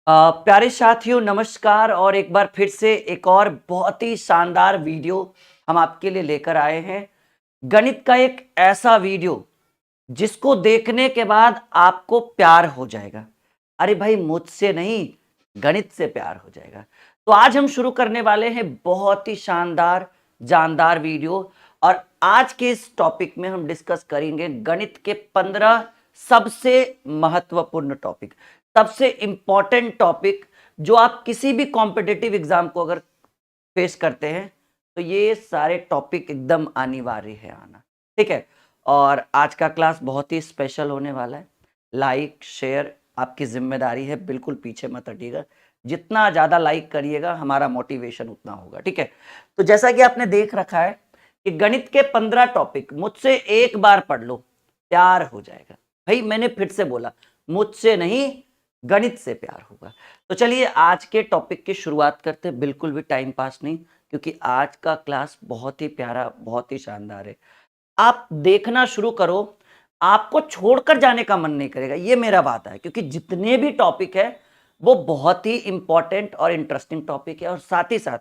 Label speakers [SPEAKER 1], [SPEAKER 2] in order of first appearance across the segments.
[SPEAKER 1] प्यारे साथियों नमस्कार और एक बार फिर से एक और बहुत ही शानदार वीडियो हम आपके लिए लेकर आए हैं। गणित का एक ऐसा वीडियो जिसको देखने के बाद आपको प्यार हो जाएगा। अरे भाई मुझसे नहीं, गणित से प्यार हो जाएगा। तो आज हम शुरू करने वाले हैं बहुत ही शानदार जानदार वीडियो। और आज के इस टॉपिक में हम डिस्कस करेंगे गणित के 15 सबसे महत्वपूर्ण टॉपिक, सबसे इंपॉर्टेंट टॉपिक जो आप किसी भी कॉम्पिटिटिव एग्जाम को अगर फेस करते हैं तो ये सारे टॉपिक एकदम अनिवार्य है आना। ठीक है। और आज का क्लास बहुत ही स्पेशल होने वाला है। लाइक शेयर आपकी जिम्मेदारी है, बिल्कुल पीछे मत हटिएगा। जितना ज़्यादा लाइक करिएगा हमारा मोटिवेशन उतना होगा। ठीक है। तो जैसा कि आपने देख रखा है कि गणित के 15 टॉपिक मुझसे एक बार पढ़ लो, प्यार हो जाएगा। भाई मैंने फिर से बोला, मुझसे नहीं, गणित से प्यार होगा। तो चलिए आज के टॉपिक की शुरुआत करते हैं, बिल्कुल भी टाइम पास नहीं, क्योंकि आज का क्लास बहुत ही प्यारा, बहुत ही शानदार है। आप देखना शुरू करो, आपको छोड़कर जाने का मन नहीं करेगा, ये मेरा वादा है। क्योंकि जितने भी टॉपिक है वो बहुत ही इंपॉर्टेंट और इंटरेस्टिंग टॉपिक है, और साथ ही साथ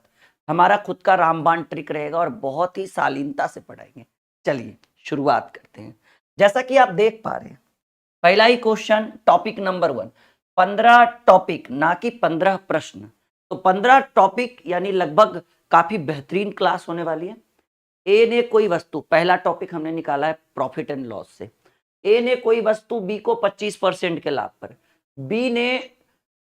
[SPEAKER 1] हमारा खुद का रामबाण ट्रिक रहेगा और बहुत ही शालीनता से पढ़ाएंगे। चलिए शुरुआत करते हैं। जैसा कि आप देख पा रहे हैं, पहला ही क्वेश्चन, टॉपिक नंबर 1। 15 टॉपिक, ना कि 15 प्रश्न। तो 15 टॉपिक यानी लगभग काफी बेहतरीन क्लास होने वाली है। ए ने कोई वस्तु, पहला टॉपिक हमने निकाला है प्रॉफिट एंड लॉस से। ए ने कोई वस्तु बी को 25% के लाभ पर, बी ने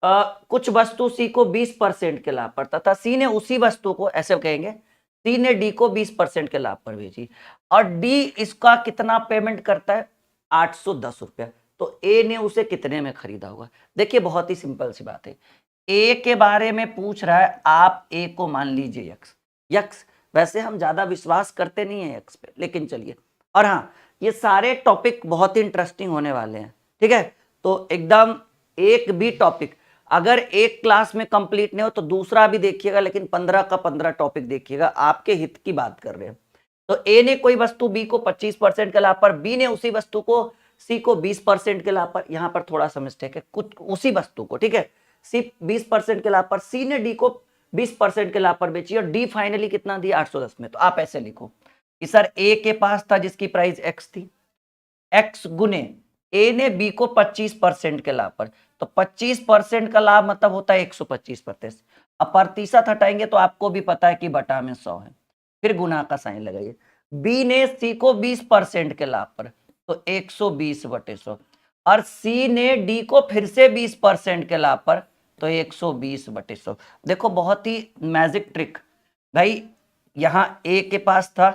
[SPEAKER 1] कुछ वस्तु सी को 20% के लाभ पर, तथा सी ने उसी वस्तु को, ऐसे कहेंगे, सी ने डी को 20% के लाभ पर भेजी, और डी इसका कितना पेमेंट करता है, 810 रुपया। तो ए ने उसे कितने में खरीदा होगा। देखिए बहुत ही सिंपल सी बात है, ए के बारे में पूछ रहा है, आप ए को मान लीजिए यक्स। यक्स वैसे हम ज्यादा विश्वास करते नहीं है यक्स पे, लेकिन चलिए। और हाँ, ये सारे टॉपिक बहुत ही इंटरेस्टिंग होने वाले हैं। ठीक है। तो एकदम एक भी टॉपिक अगर एक क्लास में कंप्लीट नहीं हो तो दूसरा भी देखिएगा, लेकिन 15 का 15 टॉपिक देखिएगा, आपके हित की बात कर रहे हैं। तो ए ने कोई वस्तु बी को 25% के लाभ पर, बी ने उसी वस्तु को सी को 20% के लाभ पर, यहां पर थोड़ा सा मिस्टेक है, कुछ उसी वस्तु को, ठीक है, सी 20% के लाभ पर, सी ने डी को 20% के लाभ पर बेची, और डी फाइनली कितना दिया, 810 में। तो आप ऐसे लिखो कि सर ए के पास था जिसकी प्राइस एक्स थी, एक्स गुने ए ने बी को 25% के लाभ पर, तो 25% का लाभ मतलब होता है 125%। अब प्रतिशत हटाएंगे तो आपको भी पता है कि बटा में 100 है, फिर गुना का साइन लगाइए। बी ने सी को 20% के लाभ पर, तो 120/100, और सी ने डी को फिर से 20% के लाभ पर, तो 120/100। देखो बहुत ही मैजिक ट्रिक भाई, यहां ए के पास था,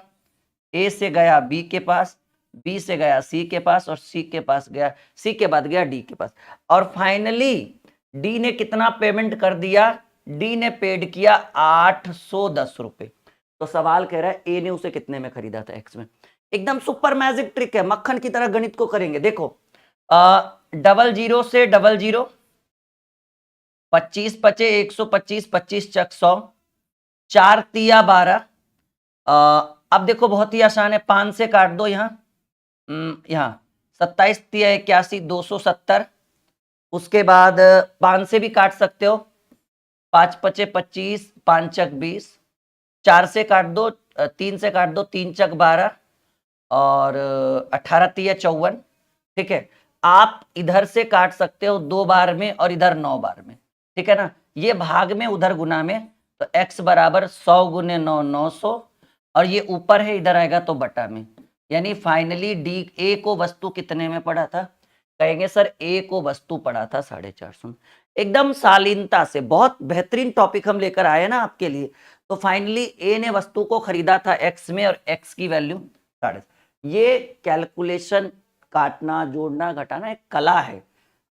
[SPEAKER 1] ए से गया बी के पास, बी से गया सी के पास, और सी के पास गया, सी के बाद गया डी के पास, और फाइनली डी ने कितना पेमेंट कर दिया, डी ने पेड किया 810 रुपए। तो सवाल कह रहा है ए ने उसे कितने में खरीदा था, एक्स में। एकदम सुपर मैजिक ट्रिक है, मक्खन की तरह गणित को करेंगे। देखो डबल जीरो से डबल जीरो, 25 पचे 125, 25 चक 100, 4 तिया 12। अब देखो बहुत ही आसान है, 5 से काट दो यहाँ, यहाँ 27 तिया 81, 270। उसके बाद 5 से भी काट सकते हो, 5 पचे 25, 5 चक 20, 4 से काट दो, 3 से काट दो, 3 चक 12, और 18 तिया 54। ठीक है। आप इधर से काट सकते हो 2 बार में और इधर 9 बार में, ठीक है ना। ये भाग में उधर गुना में, तो x बराबर 100 गुने 9, 900, और ये ऊपर है, इधर आएगा तो बटा में। यानी फाइनली डी ए को वस्तु कितने में पड़ा था, कहेंगे सर ए को वस्तु पड़ा था 450। एकदम शालीनता से बहुत बेहतरीन टॉपिक हम लेकर आए ना आपके लिए। तो फाइनली ए ने वस्तु को खरीदा था एक्स में, और एक्स की वैल्यू 450। ये कैलकुलेशन, काटना जोड़ना घटाना एक कला है।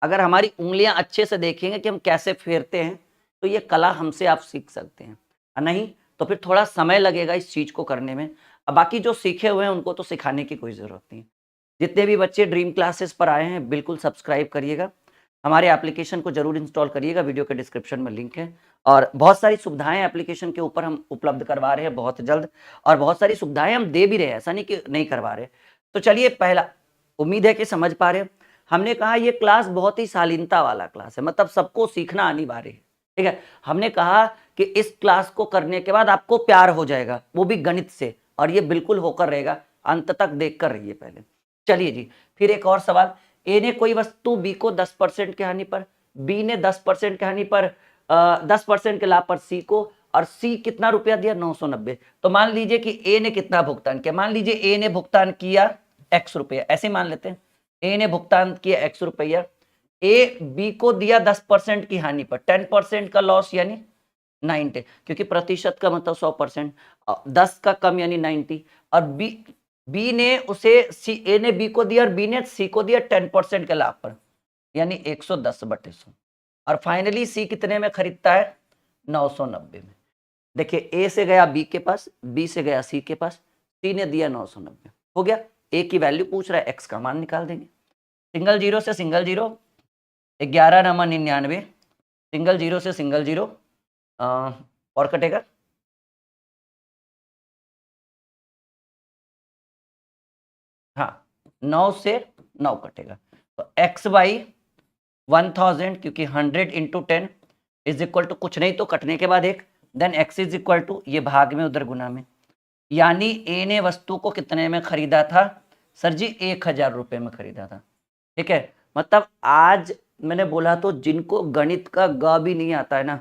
[SPEAKER 1] अगर हमारी उंगलियां अच्छे से देखेंगे कि हम कैसे फेरते हैं, तो ये कला हमसे आप सीख सकते हैं। नहीं तो फिर थोड़ा समय लगेगा इस चीज को करने में। अब बाकी जो सीखे हुए हैं उनको तो सिखाने की कोई जरूरत नहीं। जितने भी बच्चे ड्रीम क्लासेस पर आए हैं बिल्कुल सब्सक्राइब करिएगा, हमारे एप्लीकेशन को जरूर इंस्टॉल करिएगा, वीडियो के डिस्क्रिप्शन में लिंक है। और बहुत सारी सुविधाएं एप्लीकेशन के ऊपर हम उपलब्ध करवा रहे हैं बहुत जल्द, और बहुत सारी सुविधाएं हम दे भी रहे हैं, ऐसा नहीं कि नहीं करवा रहे। तो चलिए, पहला, उम्मीद है कि समझ पा रहे हैं। हमने कहा ये क्लास बहुत ही शालीनता वाला क्लास है, मतलब सबको सीखना अनिवार्य है, ठीक है। हमने कहा कि इस क्लास को करने के बाद आपको प्यार हो जाएगा, वो भी गणित से, और ये बिल्कुल होकर रहेगा, अंत तक देख कर रहिए पहले। चलिए जी, फिर एक और सवाल। ए ने कोई वस्तु बी को 10% की हानि पर, बी ने 10% की हानि पर 10% के लाभ पर सी को, और सी कितना रुपया दिया 990। तो मान लीजिए कि ए ने कितना भुगतान किया, मान लीजिए ए ने भुगतान किया x रुपया, ऐसे मान लेते हैं ए ने भुगतान किया x रुपया, ए बी को दिया 10% की हानि पर, 10% का लॉस यानी 90, क्योंकि प्रतिशत का मतलब 100%, 10 का कम यानी 90, और बी ने उसे ए ने बी को दिया और बी ने सी को दिया 10% के लाभ पर, यानी 110/100, और फाइनली सी कितने में खरीदता है 990 में। देखिए ए से गया बी के पास, बी से गया सी के पास, सी ने दिया 990, हो गया। ए की वैल्यू पूछ रहा है, एक्स का मान निकाल देंगे। सिंगल जीरो से सिंगल जीरो, 11 9 99, सिंगल जीरो से सिंगल जीरो, और कटेगा हाँ 9 से 9 कटेगा, तो x बाई 1000, क्योंकि 100 इंटू 10 इज इक्वल टू कुछ नहीं तो कटने के बाद एक, then x is equal to ये भाग में उधर गुना में, यानी ए ने वस्तु को कितने में खरीदा था सर जी 1000 रुपये में खरीदा था, ठीक है। मतलब आज मैंने बोला तो जिनको गणित का ग भी नहीं आता है ना,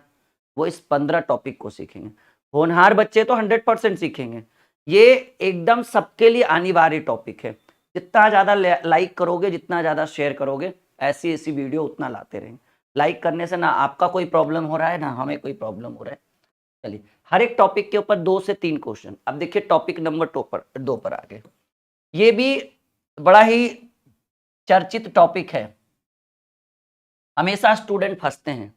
[SPEAKER 1] वो इस 15 टॉपिक को सीखेंगे। होनहार बच्चे तो 100% सीखेंगे, ये एकदम सबके लिए अनिवार्य टॉपिक है। जितना ज़्यादा लाइक करोगे, जितना ज़्यादा शेयर करोगे, ऐसी ऐसी वीडियो उतना लाते रहेंगे। लाइक करने से ना आपका कोई प्रॉब्लम हो रहा है ना हमें कोई प्रॉब्लम हो रहा है। चलिए, हर एक टॉपिक के ऊपर 2 से 3 क्वेश्चन। अब देखिए टॉपिक नंबर 2 पर आगे, ये भी बड़ा ही चर्चित टॉपिक है, हमेशा स्टूडेंट फंसते हैं।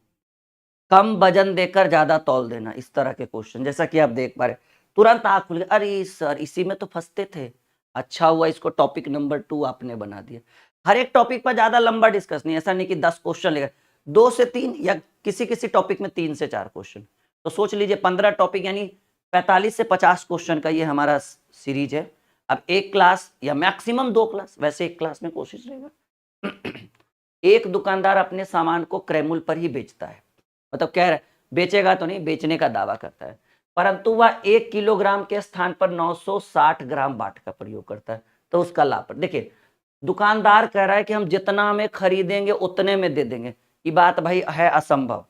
[SPEAKER 1] कम वजन देकर ज्यादा तौल देना, इस तरह के क्वेश्चन, जैसा कि आप देख पा रहे, तुरंत आंख खुल गई, अरे सर इसी में तो फंसते थे, अच्छा हुआ इसको टॉपिक नंबर 2 आपने बना दिया। हर एक टॉपिक पर ज्यादा लंबा डिस्कस नहीं, ऐसा नहीं कि 10 क्वेश्चन लेकर, 2 से 3 या किसी किसी टॉपिक में 3 से 4 क्वेश्चन, तो सोच लीजिए 15 टॉपिक यानी 45 से 50 क्वेश्चन का ये हमारा सीरीज है। अब एक क्लास या मैक्सिमम 2 क्लास, वैसे एक क्लास में कोशिश रहेगा। एक दुकानदार अपने सामान को क्रय मूल्य पर ही बेचता है, मतलब कह रहा है बेचेगा तो नहीं, बेचने का दावा करता है, परंतु वह 1 किलोग्राम के स्थान पर 960 ग्राम बाट का प्रयोग करता है, तो उसका लाभ पर देखिए, दुकानदार कह रहा है कि हम जितना में खरीदेंगे उतने में दे देंगे, ये बात भाई है असंभव।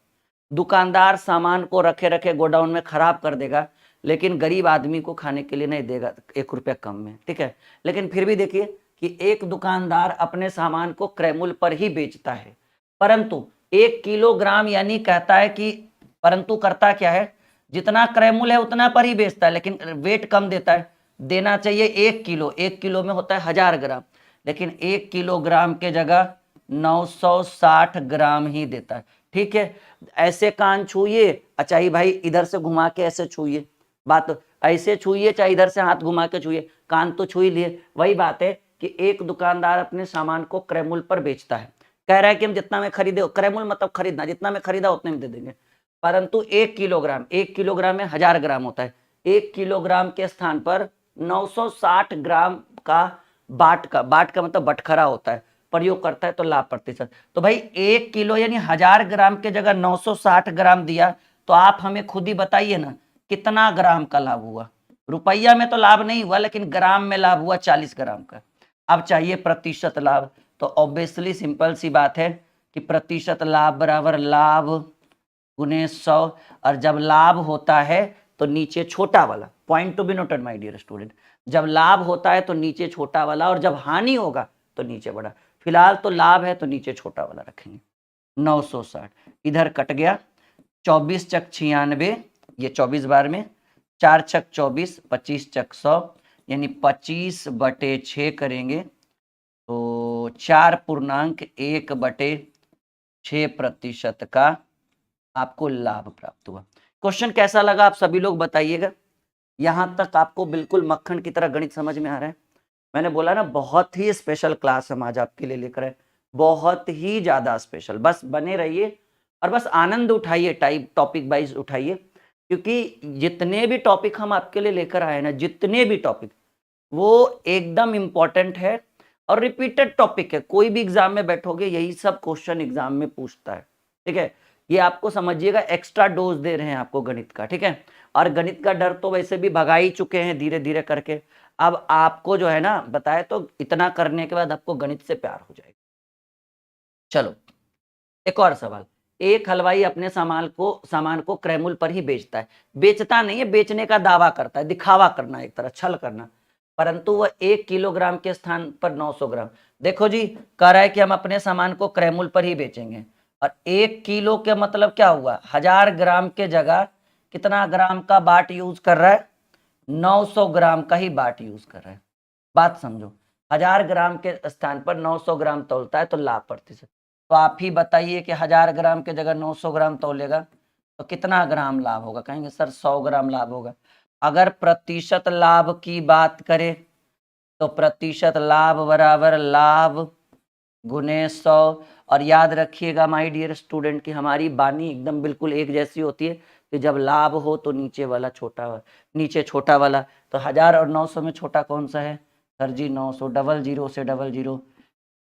[SPEAKER 1] दुकानदार सामान को रखे रखे गोडाउन में खराब कर देगा, लेकिन गरीब आदमी को खाने के लिए नहीं देगा 1 रुपया कम में, ठीक है। लेकिन फिर भी देखिए कि एक दुकानदार अपने सामान को क्रय मूल्य पर ही बेचता है, परंतु 1 किलोग्राम यानी कहता है कि, परंतु करता क्या है, जितना क्रय मूल्य है उतना पर ही बेचता है, लेकिन वेट कम देता है, देना चाहिए 1 किलो, 1 किलो में होता है 1000 ग्राम, लेकिन 1 किलोग्राम के जगह 960 ग्राम ही देता है, ठीक है। ऐसे कान छूइए, अच्छा ही भाई इधर से घुमा के ऐसे छूइए, बात ऐसे छूइए चाहे इधर से हाथ घुमा के छूइए, कान तो छू ही लिए। वही बात है कि एक दुकानदार अपने सामान को क्रय मूल्य पर बेचता है, कह रहा है कि हम जितना में खरीदे, क्रय मूल्य मतलब खरीदना, जितना में खरीदा उतने में दे देंगे, परंतु 1 किलोग्राम में 1000 ग्राम होता है, 1 किलोग्राम के स्थान पर 960 ग्राम का बाट का मतलब बटखरा होता है, प्रयोग करता है, तो लाभ प्रतिशत, तो भाई 1 किलो यानी 1000 ग्राम के जगह 960 ग्राम दिया, तो आप हमें खुद ही बताइए ना कितना ग्राम का लाभ हुआ। रुपया में तो लाभ नहीं हुआ, लेकिन ग्राम में लाभ हुआ 40 ग्राम का। अब चाहिए प्रतिशत लाभ, तो ऑब्वियसली सिंपल सी बात है कि प्रतिशत लाभ बराबर लाभ गुने 100, और जब लाभ होता है तो नीचे छोटा वाला, point to be noted my dear student, जब लाभ होता है तो नीचे छोटा वाला, और जब हानि होगा तो नीचे बड़ा। फिलहाल तो लाभ है तो नीचे छोटा वाला रखेंगे। 960 इधर कट गया, 24 चक 96, ये 24 बार में, 4 छक 24, 25 चक 100, यानी 25/6 करेंगे तो 4.1/6% का आपको लाभ प्राप्त हुआ। क्वेश्चन कैसा लगा आप सभी लोग बताइएगा। यहां तक आपको बिल्कुल मक्खन की तरह गणित समझ में आ रहा है। मैंने बोला ना बहुत ही स्पेशल क्लास हम आज आपके लिए लेकर आए, बहुत ही ज्यादा स्पेशल। बस बने रहिए और बस आनंद उठाइए, टॉपिक वाइज उठाइए, क्योंकि जितने भी टॉपिक हम आपके लिए लेकर आए ना, जितने भी टॉपिक, वो एकदम इम्पॉर्टेंट है और रिपीटेड टॉपिक है, कोई भी एग्जाम में बैठोगे यही सब क्वेश्चन एग्जाम में पूछता है, ठीक है। ये आपको समझिएगा एक्स्ट्रा डोज दे रहे हैं आपको गणित का, ठीक है। और गणित का डर तो वैसे भी भगा ही चुके हैं धीरे धीरे करके। अब आपको जो है ना बताए तो इतना करने के बाद आपको गणित से प्यार हो जाएगा। चलो एक और सवाल। एक हलवाई अपने सामान को क्रैमुल पर ही बेचता है। बेचता नहीं है, बेचने का दावा करता है, दिखावा करना, एक तरह छल करना। परंतु वह 1 किलोग्राम के स्थान पर 900 ग्राम। देखो जी, कह रहा है कि हम अपने सामान को क्रैमुल पर ही बेचेंगे। और 1 किलो के मतलब क्या हुआ, 1000 ग्राम के जगह कितना ग्राम का बाट यूज कर रहा है, 900 ग्राम का ही बाट यूज कर रहा है। बात समझो, 1000 ग्राम के स्थान पर 900 ग्राम तौलता है तो लाभ प्रतिशत। तो आप ही बताइए कि 1000 ग्राम के जगह 900 ग्राम तौलेगा तो कितना ग्राम लाभ होगा। कहेंगे सर 100 ग्राम लाभ होगा। अगर प्रतिशत लाभ की बात करें तो प्रतिशत लाभ बराबर लाभ गुने 100। और याद रखिएगा माय डियर स्टूडेंट कि हमारी बानी एकदम बिल्कुल एक जैसी होती है कि जब लाभ हो तो नीचे वाला छोटा, नीचे छोटा वाला। तो 1000 और 900 में छोटा कौन सा है सर जी, 900। डबल जीरो से डबल जीरो,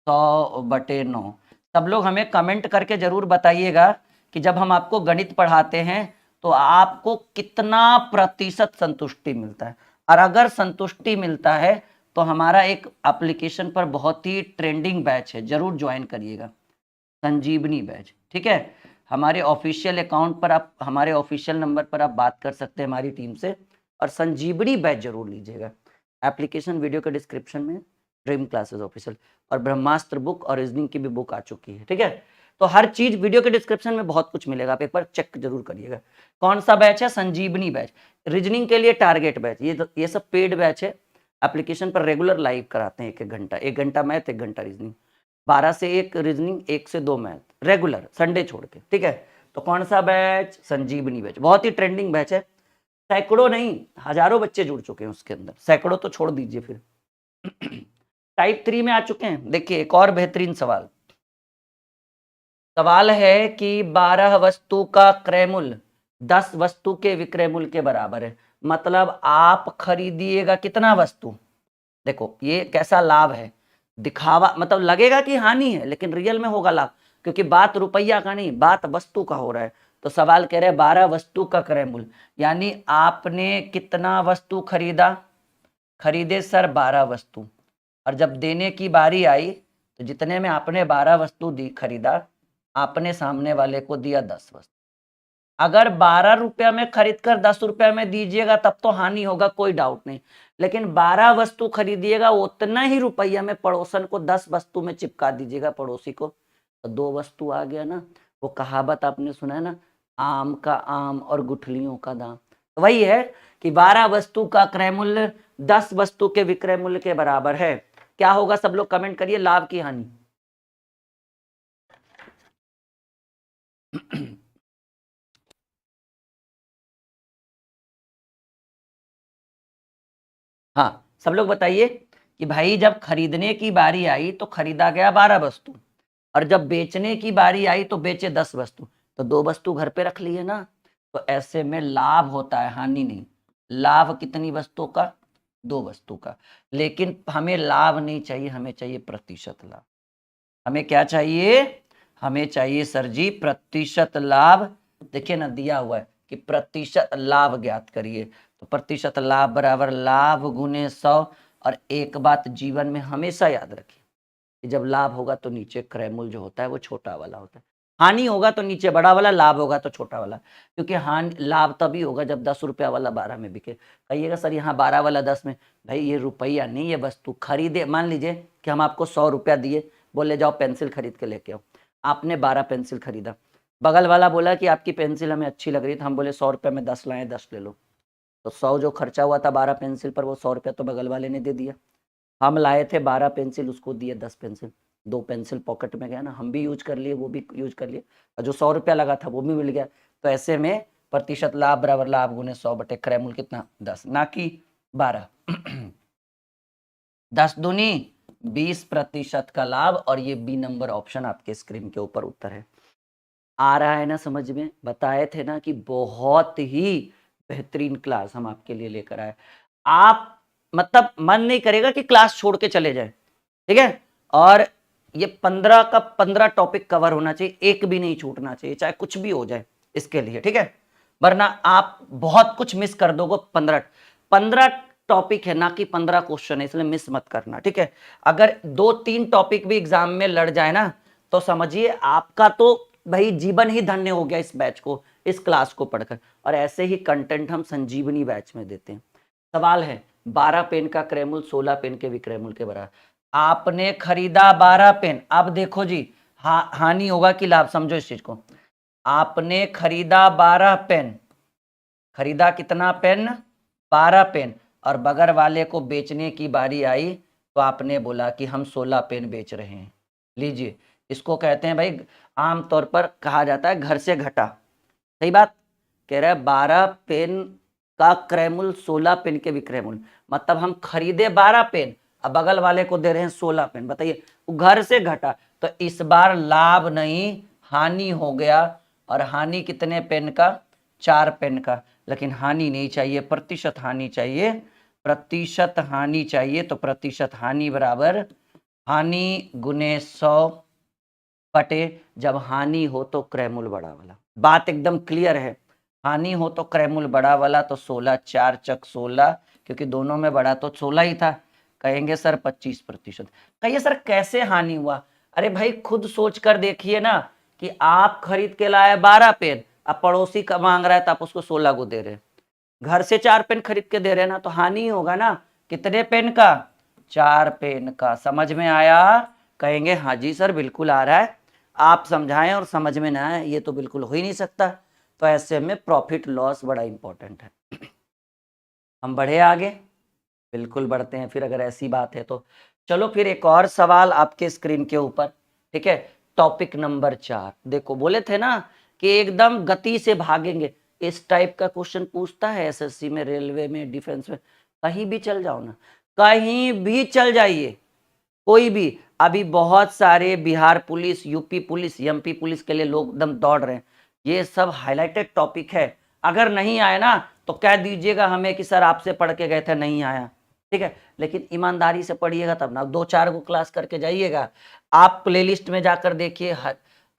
[SPEAKER 1] 100/9। सब लोग हमें कमेंट करके जरूर बताइएगा कि जब हम आपको गणित पढ़ाते हैं तो आपको कितना प्रतिशत संतुष्टि मिलता है। और अगर संतुष्टि मिलता है तो हमारा एक एप्लीकेशन पर बहुत ही ट्रेंडिंग बैच है, जरूर ज्वाइन करिएगा, संजीवनी बैच, ठीक है। हमारे ऑफिशियल अकाउंट पर आप, हमारे ऑफिशियल नंबर पर आप बात कर सकते हैं हमारी टीम से, और संजीवनी बैच जरूर लीजिएगा। एप्लीकेशन वीडियो के डिस्क्रिप्शन में, ड्रीम क्लासेस ऑफिशियल, और ब्रह्मास्त्र बुक और रीजनिंग की भी बुक आ चुकी है, ठीक है। तो हर चीज वीडियो के डिस्क्रिप्शन में बहुत कुछ मिलेगा, आप एक बार चेक जरूर करिएगा। कौन सा बैच है, संजीवनी बैच। रीजनिंग के लिए टारगेट बैच, ये सब पेड बैच है। एप्लीकेशन पर रेगुलर लाइव कराते हैं, 1 घंटा, 1 घंटा मैथ, 1 घंटा रीजनिंग, 12 से 1 रीजनिंग, 1 से 2 मैथ, रेगुलर, संडे छोड़ के, ठीक है। तो कौन सा बैच, संजीवनी बैच, बहुत ही ट्रेंडिंग बैच है। सैकड़ों नहीं, हजारों बच्चे जुड़ चुके हैं उसके अंदर, सैकड़ों तो छोड़ दीजिए फिर। टाइप 3 में आ चुके हैं। देखिए एक और बेहतरीन सवाल। सवाल है कि 12 वस्तु का क्रय मूल्य 10 वस्तु के विक्रय मूल्य के बराबर है। मतलब आप खरीदिएगा कितना वस्तु। देखो ये कैसा लाभ है, दिखावा, मतलब लगेगा कि हानि है लेकिन रियल में होगा लाभ, क्योंकि बात रुपया का नहीं, बात वस्तु का हो रहा है। तो सवाल कह रहे हैं 12 वस्तु का क्रय मूल्य, यानी आपने कितना वस्तु खरीदा, खरीदे सर 12 वस्तु। और जब देने की बारी आई तो जितने में आपने 12 वस्तु दी खरीदा, आपने सामने वाले को दिया 10 वस्तु। अगर 12 रुपया में खरीद कर 10 रुपया में दीजिएगा तब तो हानि होगा, कोई डाउट नहीं। लेकिन 12 वस्तु खरीदिएगा, उतना ही रुपया में पड़ोसन को 10 वस्तु में चिपका दीजिएगा पड़ोसी को, तो 2 वस्तु आ गया ना। वो कहावत आपने सुना है ना, आम का आम और गुठलियों का दाम। तो वही है कि 12 वस्तु का क्रय मूल्य 10 वस्तु के विक्रय मूल्य के बराबर है। क्या होगा सब लोग कमेंट करिए, लाभ की हानि। हाँ सब लोग बताइए कि भाई जब खरीदने की बारी आई तो खरीदा गया 12 वस्तु, और जब बेचने की बारी आई तो बेचे 10 वस्तु, तो 2 वस्तु घर पे रख लिए ना। तो ऐसे में लाभ होता है, हानि नहीं। लाभ कितनी वस्तुओं का, 2 वस्तु का। लेकिन हमें लाभ नहीं चाहिए, हमें चाहिए प्रतिशत लाभ। हमें क्या चाहिए, हमें चाहिए सर जी प्रतिशत लाभ। देखिए ना दिया हुआ है कि प्रतिशत लाभ ज्ञात करिए, तो प्रतिशत लाभ बराबर लाभ गुने 100। और एक बात जीवन में हमेशा याद रखिए कि जब लाभ होगा तो नीचे क्रय मूल्य जो होता है वो छोटा वाला होता है, हानि होगा तो नीचे बड़ा वाला, लाभ होगा तो छोटा वाला। क्योंकि हानि, लाभ तभी होगा जब 10 रुपया वाला 12 में बिके। कहिएगा सर यहाँ 12 वाला 10 में, भाई ये रुपया नहीं, ये वस्तु खरीदे। मान लीजिए कि हम आपको 100 रुपया दिए, बोले जाओ पेंसिल खरीद के लेके आओ, आपने 12 पेंसिल खरीदा। बगल वाला बोला कि आपकी पेंसिल हमें अच्छी लग रही है, तो हम बोले 100 रुपये में 10 लाए, 10 ले लो। तो 100 जो खर्चा हुआ था 12 पेंसिल पर, वो 100 रुपया तो बगल वाले ने दे दिया। हम लाए थे 12 पेंसिल, उसको दिए 10 पेंसिल, 2 पेंसिल पॉकेट में गया ना, हम भी यूज कर लिए, वो भी यूज कर लिए, और जो 100 रुपया लगा था वो भी मिल गया। तो ऐसे में प्रतिशत लाभ बराबर लाभ गुने 100 बटे क्रय मूल्य कितना, 10, ना कि 12। 10 दूनी 20% का लाभ। और ये बी नंबर ऑप्शन आपके स्क्रीन के ऊपर उत्तर है। आ रहा है ना समझ में, बताए थे ना कि बहुत ही बेहतरीन क्लास हम आपके लिए लेकर आए। आप मतलब मन नहीं करेगा कि क्लास छोड़ के चले जाए, ठीक है। और ये 15 का 15 टॉपिक कवर होना चाहिए, एक भी नहीं छूटना चाहिए, चाहे कुछ भी हो जाए इसके लिए, ठीक है। वरना आप बहुत कुछ मिस कर दोगे। 15 टॉपिक है ना कि 15 क्वेश्चन है, इसलिए मिस मत करना, ठीक है। अगर 2-3 टॉपिक भी एग्जाम में लड़ जाए ना तो समझिए आपका तो भाई जीवन ही धन्य हो गया इस बैच को, इस क्लास को पढ़कर। और ऐसे ही कंटेंट हम संजीवनी बैच में देते हैं। सवाल है 12 पेन का क्रयमूल्य 16 पेन के विक्रयमूल्य के बराबर। आपने खरीदा 12 पेन, अब देखो जी हानि होगा कि लाभ, समझो इस चीज को। आपने खरीदा 12 पेन, खरीदा कितना पेन? 12 पेन, और बगल वाले को बेचने की बारी आई तो आपने बोला कि हम 16 पेन बेच रहे हैं। लीजिए, इसको कहते हैं भाई, आमतौर पर कहा जाता है घर से घटा। सही बात कह रहा है, 12 पेन का क्रयमूल्य 16 पेन के विक्रयमूल्य, मतलब हम खरीदे 12 पेन, अब बगल वाले को दे रहे हैं 16 पेन। बताइए, घर से घटा, तो इस बार लाभ नहीं हानि हो गया। और हानि कितने पेन का? 4 पेन का। लेकिन हानि नहीं चाहिए, प्रतिशत हानि चाहिए, प्रतिशत हानि चाहिए। तो प्रतिशत हानि बराबर हानि गुने 100 बटे, जब हानि हो तो क्रयमूल्य बड़ा वाला। बात एकदम क्लियर है। हानि हो तो क्रयमूल्य बड़ा वाला, तो 16 4 चक 16, क्योंकि दोनों में बड़ा तो 16 ही था। कहेंगे सर 25%। कहिए सर कैसे हानि हुआ? अरे भाई खुद सोच कर देखिए ना कि आप खरीद के लाए 12 पेन, अब पड़ोसी का मांग रहा है तो आप उसको 16 को दे रहे हैं। घर से 4 पेन खरीद के दे रहे हैं ना, तो हानि होगा ना। कितने पेन का? 4 पेन का। समझ में आया? कहेंगे हाँ जी सर बिल्कुल आ रहा है। आप समझाएं और समझ में ना आए ये तो बिल्कुल हो ही नहीं सकता। तो ऐसे में प्रॉफिट लॉस बड़ा इंपॉर्टेंट है। हम बढ़े आगे? बिल्कुल बढ़ते हैं फिर, अगर ऐसी बात है तो। चलो फिर एक और सवाल आपके स्क्रीन के ऊपर, ठीक है। टॉपिक नंबर 4 देखो, बोले थे ना कि एकदम गति से भागेंगे। इस टाइप का क्वेश्चन पूछता है एसएससी में, रेलवे में, डिफेंस में, कहीं भी चल जाओ ना, कहीं भी चल जाइए, कोई भी। अभी बहुत सारे Bihar police, UP police, MP police के लिए लोग एकदम दौड़ रहे हैं। ये सब हाईलाइटेड टॉपिक है। अगर नहीं आया ना तो कह दीजिएगा हमें कि सर आपसे पढ़ के गए थे नहीं आया, ठीक है। लेकिन ईमानदारी से पढ़िएगा तब ना, 2-4 को क्लास करके जाइएगा। आप प्लेलिस्ट में जाकर देखिए,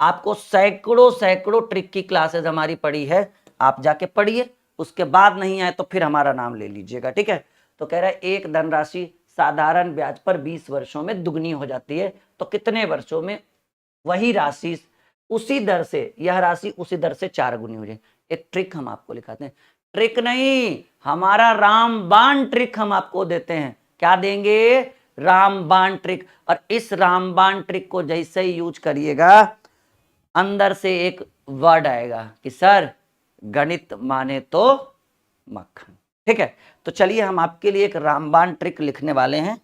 [SPEAKER 1] आपको सैकड़ों सैकड़ों ट्रिक की क्लासेस हमारी पड़ी है, आप जाके पढ़िए। उसके बाद नहीं आए तो फिर हमारा नाम ले लीजिएगा, ठीक है। तो कह रहा है एक धनराशि साधारण ब्याज पर 20 वर्षों में दुगनी हो जाती है, तो कितने वर्षों में वही राशि उसी दर से, यह राशि उसी दर से 4 गुनी हो जाए। एक ट्रिक हम आपको लिखाते हैं, ट्रिक नहीं, हमारा रामबाण ट्रिक हम आपको देते हैं। क्या देंगे? रामबाण ट्रिक। और इस रामबाण ट्रिक को जैसे ही यूज करिएगा, अंदर से एक वर्ड आएगा कि सर गणित माने तो मक्खन, ठीक है। तो चलिए हम आपके लिए एक रामबाण ट्रिक लिखने वाले हैं।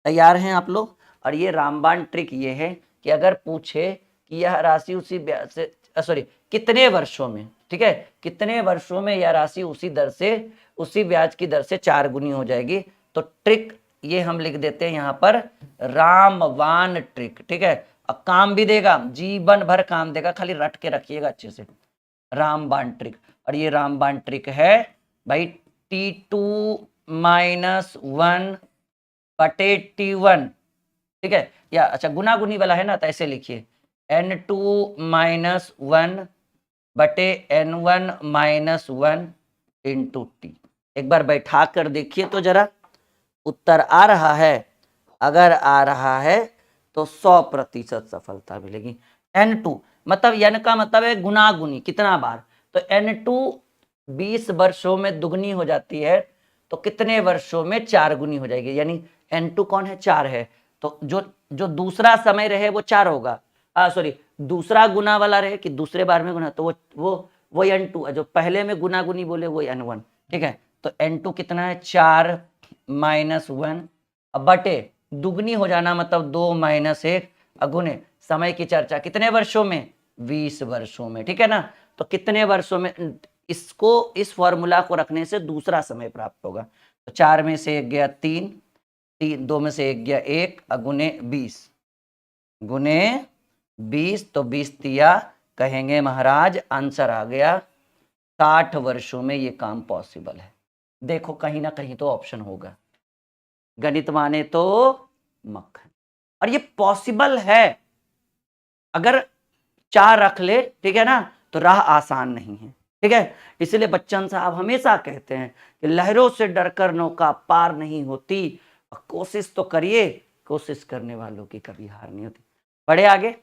[SPEAKER 1] तैयार हैं आप लोग? और ये रामबाण ट्रिक ये है कि अगर पूछे कि यह राशि उसी ब्याज से, सॉरी, कितने वर्षों में, ठीक है, कितने वर्षों में यह राशि उसी दर से, उसी ब्याज की दर से 4 गुनी हो जाएगी, तो ट्रिक ये हम लिख देते हैं यहाँ पर, रामबाण ट्रिक, ठीक है। अब काम भी देगा, जीवन भर काम देगा, खाली रट के रखिएगा अच्छे से, रामबाण ट्रिक। और ये रामबाण ट्रिक है भाई T2 -1 बटे T1, ठीक है। या अच्छा गुना गुनी वाला है ना, तो ऐसे लिखिए N2 -1 बटे N1 -1 इंटू T। एक बार बैठा कर देखिए तो जरा, उत्तर आ रहा है? अगर आ रहा है तो 100% सफलता मिलेगी। N2 मतलब N का मतलब है गुना गुनी, कितना बार, तो N2 20 वर्षों में दुगनी हो जाती है, तो कितने वर्षों में 4 गुनी हो जाएगी। यानी N2 कौन है? 4 है। तो जो जो दूसरा समय रहे वो 4 होगा, सॉरी दूसरा गुना वाला रहे कि दूसरे बार में गुना, तो वो N2 है। जो पहले में गुना गुनी बोले वो N1, ठीक है। तो N2 कितना है? 4 -1, अब बटे दुगनी हो जाना मतलब 2 - 1, अगुने समय की चर्चा कितने वर्षों में? 20 वर्षों में, ठीक है ना। तो कितने वर्षों में, इसको, इस फॉर्मूला को रखने से दूसरा समय प्राप्त होगा। तो 4 में से 1 गया 3, 2 में से 1 गया 1, अगुने 20 गुने 20, तो 20 तिया, कहेंगे महाराज आंसर आ गया 60 वर्षों में ये काम पॉसिबल है। देखो कहीं ना कहीं तो ऑप्शन होगा, गणित माने तो मक्खन। और ये पॉसिबल है। अगर 4 रख ले, ठीक है ना, तो राह आसान नहीं है, ठीक है। इसलिए बच्चन साहब हमेशा कहते हैं कि लहरों से डरकर नौका पार नहीं होती, कोशिश तो करिए, कोशिश करने वालों की कभी हार नहीं होती। बढ़े आगे।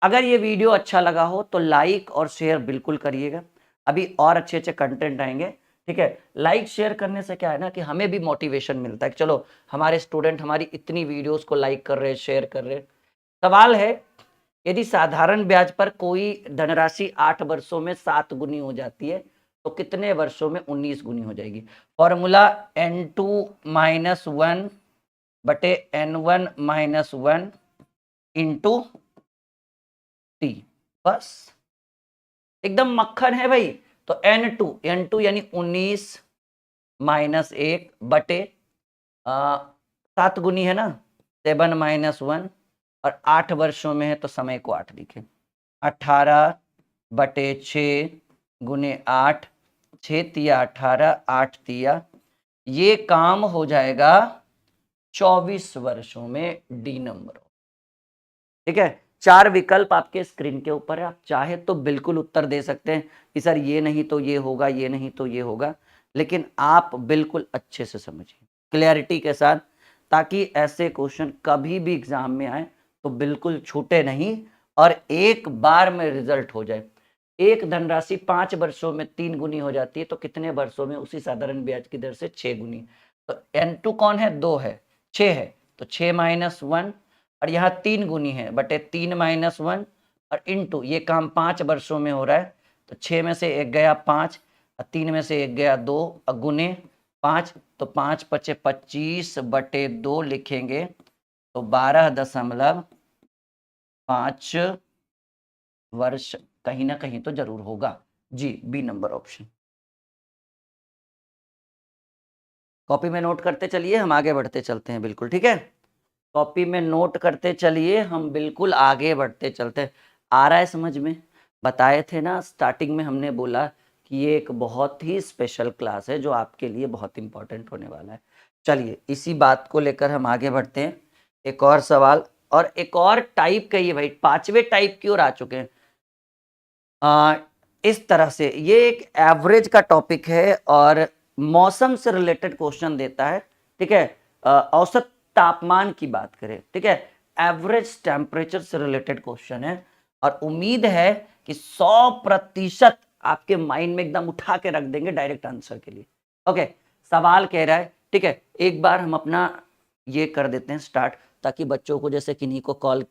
[SPEAKER 1] अगर ये वीडियो अच्छा लगा हो तो लाइक और शेयर बिल्कुल करिएगा, अभी और अच्छे अच्छे कंटेंट आएंगे, ठीक है। लाइक शेयर करने से क्या है ना कि हमें भी मोटिवेशन मिलता है कि चलो हमारे स्टूडेंट हमारी इतनी वीडियोस को लाइक कर रहे हैं, शेयर कर रहे हैं। सवाल है, यदि साधारण ब्याज पर कोई धनराशि 8 वर्षों में 7 गुनी हो जाती है तो कितने वर्षों में 19 गुनी हो जाएगी। फॉर्मूला n2 माइनस 1 बटे n1 माइनस 1 इंटू t, बस एकदम मक्खन है भाई। तो n2 यानी 19 माइनस 1 बटे 7 गुनी है ना, 7 माइनस 1, और 8 वर्षों में है तो समय को 8 लिखे, 18 बटे 6 गुने 8, 6 तिया 18, 8 तिया, ये काम हो जाएगा 24 वर्षों में, डी नंबर। ठीक है, 4 विकल्प आपके स्क्रीन के ऊपर है, आप चाहे तो बिल्कुल उत्तर दे सकते हैं कि सर ये नहीं तो ये होगा, ये नहीं तो ये होगा, लेकिन आप बिल्कुल अच्छे से समझिए क्लैरिटी के साथ, ताकि ऐसे क्वेश्चन कभी भी एग्जाम में आए तो बिल्कुल छूटे नहीं और एक बार में रिजल्ट हो जाए। एक धनराशि 5 वर्षों में 3 गुनी हो जाती है तो कितने वर्षों में उसी साधारण ब्याज की दर से 6 गुनी। तो n2 कौन है, 2 है, 6 है, तो 6 माइनस 1, और यहाँ 3 गुनी है बटे 3 माइनस 1, और इंटू ये काम 5 वर्षों में हो रहा है तो 6 में से 1 गया 5, और 3 में से 1 गया 2, और गुने 5, तो 5 पचे 25 बटे 2 लिखेंगे तो 12.5 वर्ष कहीं ना कहीं तो जरूर होगा जी, बी नंबर ऑप्शन। कॉपी में नोट करते चलिए, हम आगे बढ़ते चलते हैं, बिल्कुल ठीक है। कॉपी में नोट करते चलिए, हम बिल्कुल आगे बढ़ते चलते हैं। आ रहा है समझ में? बताए थे ना स्टार्टिंग में, हमने बोला कि ये एक बहुत ही स्पेशल क्लास है जो आपके लिए बहुत इंपॉर्टेंट होने वाला है। चलिए इसी बात को लेकर हम आगे बढ़ते हैं। एक और सवाल और एक और टाइप का, ये भाई 5वें टाइप की ओर आ चुके हैं। इस तरह से ये एक एवरेज का टॉपिक है और मौसम से रिलेटेड क्वेश्चन देता है, ठीक है। औसत तापमान की बात करें, ठीक है, एवरेज टेम्परेचर से रिलेटेड क्वेश्चन है, और उम्मीद है कि 100% आपके माइंड में एकदम उठा के रख देंगे डायरेक्ट आंसर के लिए। ओके, सवाल कह रहा है, ठीक है, एक बार हम अपना ये कर देते हैं स्टार्ट, ताकि बच्चों को जैसे किन्हीं को कॉल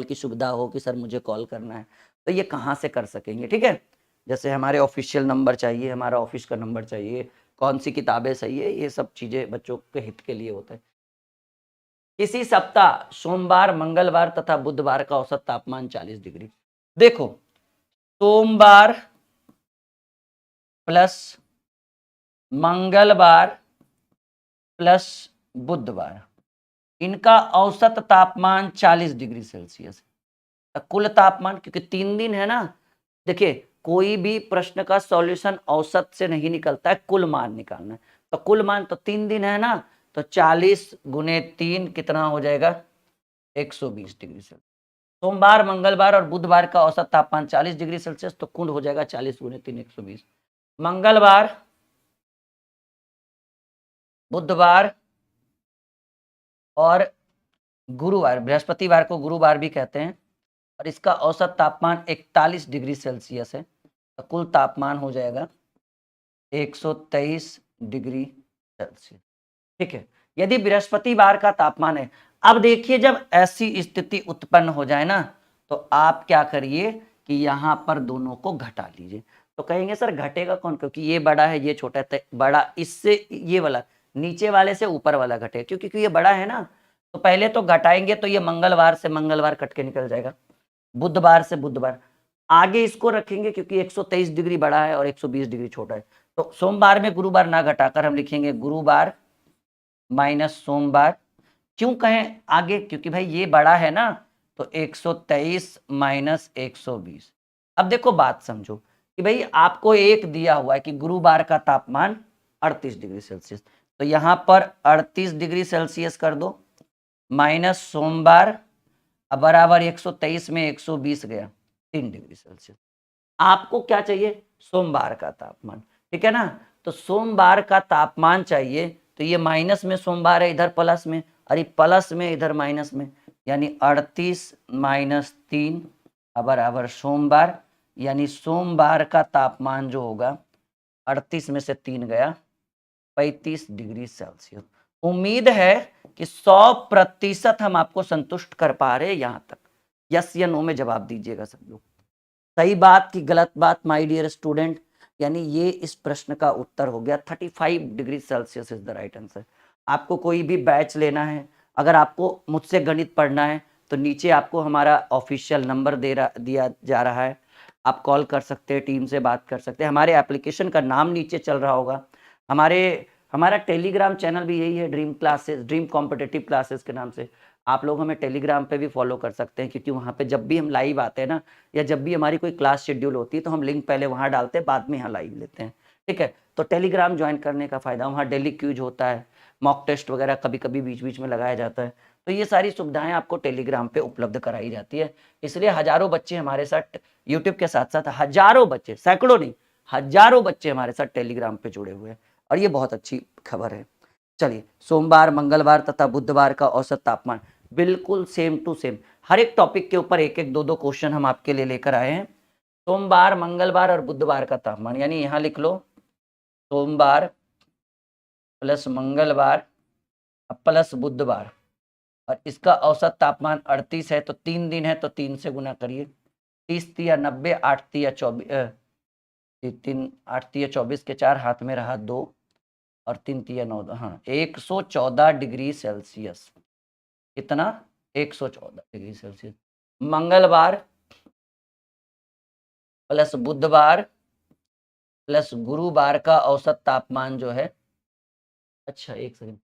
[SPEAKER 1] की सुविधा हो कि सर मुझे कॉल करना है तो ये कहाँ से कर सकेंगे, ठीक है। जैसे हमारे ऑफिशियल नंबर चाहिए, हमारा ऑफिस का नंबर चाहिए, कौन सी किताबें सही है, ये सब चीजें बच्चों के हित के लिए होता है। इसी सप्ताह सोमवार, मंगलवार तथा बुधवार का औसत तापमान 40 डिग्री। देखो, सोमवार प्लस मंगलवार प्लस बुधवार, इनका औसत तापमान 40 डिग्री सेल्सियस। कुल तापमान, क्योंकि 3 दिन है ना, देखिए कोई भी प्रश्न का सॉल्यूशन औसत से नहीं निकलता है, कुल मान निकालना है। तो कुल मान तो 3 दिन है ना, तो 40 गुने 3 कितना हो जाएगा, 120 डिग्री सेल्सियस। सोमवार, मंगलवार और बुधवार का औसत तापमान 40 डिग्री सेल्सियस, तो कुल हो जाएगा 40 गुने 3 120। मंगलवार, बुधवार और गुरुवार, बृहस्पतिवार को गुरुवार भी कहते हैं, और इसका औसत तापमान 41 डिग्री सेल्सियस है, तो कुल तापमान हो जाएगा 123 डिग्री सेल्सियस, ठीक है। यदि बृहस्पतिवार का तापमान है, अब देखिए जब ऐसी स्थिति उत्पन्न हो जाए ना, तो आप क्या करिए कि यहाँ पर दोनों को घटा लीजिए। तो कहेंगे सर घटेगा कौन, क्योंकि ये बड़ा है ये छोटा है, बड़ा इससे ये वाला नीचे वाले से ऊपर वाला घटेगा, क्योंकि ये बड़ा है ना, तो पहले तो घटाएंगे तो ये मंगलवार से मंगलवार कट के निकल जाएगा, बुधवार से बुधवार, आगे इसको रखेंगे क्योंकि 123 डिग्री बड़ा है और 120 डिग्री छोटा है। तो सोमवार में गुरुवार ना घटाकर हम लिखेंगे गुरुवार माइनस सोमवार। क्यों कहें आगे, क्योंकि भाई ये बड़ा है ना, तो 123 माइनस 120। अब देखो बात समझो कि भाई आपको एक दिया हुआ है कि गुरुवार का तापमान 38 डिग्री सेल्सियस, तो यहां पर 38 डिग्री सेल्सियस कर दो, माइनस सोमवार अब बराबर 123 में 120 गया 3 डिग्री सेल्सियस। आपको क्या चाहिए? सोमवार का तापमान, ठीक है ना। तो सोमवार का तापमान चाहिए, तो ये माइनस में सोमवार है, इधर प्लस में, अरे प्लस में इधर माइनस में, यानी 38 माइनस 3 बराबर सोमवार, यानी सोमवार का तापमान जो होगा 38 में से 3 गया 35 डिग्री सेल्सियस। उम्मीद है कि 100% हम आपको संतुष्ट कर पा रहे हैं यहां तक। यस या नो में जवाब दीजिएगा सब लोग। सही बात कि गलत बात माय डियर स्टूडेंट? यानी ये इस प्रश्न का उत्तर हो गया 35 degree Celsius is the right answer. आपको कोई भी बैच लेना है, अगर आपको मुझसे गणित पढ़ना है, तो नीचे आपको हमारा ऑफिशियल नंबर दिया जा रहा है, आप कॉल कर सकते हैं, टीम से बात कर सकते हैं। हमारे एप्लीकेशन का नाम नीचे चल रहा होगा। हमारा टेलीग्राम चैनल भी यही है, dream classes, dream competitive classes के नाम से। आप लोग हमें टेलीग्राम पे भी फॉलो कर सकते हैं, क्योंकि वहाँ पे जब भी हम लाइव आते हैं ना, या जब भी हमारी कोई क्लास शेड्यूल होती है, तो हम लिंक पहले वहाँ डालते हैं, बाद में यहाँ लाइव लेते हैं, ठीक है। तो टेलीग्राम ज्वाइन करने का फायदा, वहाँ डेली क्यूज होता है, मॉक टेस्ट वगैरह कभी कभी बीच बीच में लगाया जाता है। तो ये सारी सुविधाएं आपको टेलीग्राम पे उपलब्ध कराई जाती है। इसलिए हजारों बच्चे हमारे साथ यूट्यूब के साथ साथ, हजारों बच्चे, सैकड़ों नहीं, हजारों बच्चे हमारे साथ टेलीग्राम पे जुड़े हुए हैं, और ये बहुत अच्छी खबर है। चलिए, सोमवार, मंगलवार तथा बुधवार का औसत तापमान बिल्कुल सेम टू सेम, हर एक टॉपिक के ऊपर एक एक दो दो क्वेश्चन हम आपके लिए लेकर आए हैं। सोमवार, मंगलवार और बुधवार का तापमान, यानी यहां लिख लो सोमवार प्लस मंगलवार प्लस बुधवार, और इसका औसत तापमान 38 है, तो 3 दिन है तो 3 से गुना करिए। 30 तिया 90, 8 तिया 24, 3 8 तिया 24 के 4 हाथ में रहा 2, और 3 तिया 9, हाँ 114 डिग्री सेल्सियस। कितना? 114 डिग्री सेल्सियस। मंगलवार प्लस बुधवार प्लस गुरुवार का औसत तापमान जो है, अच्छा एक सेकंड,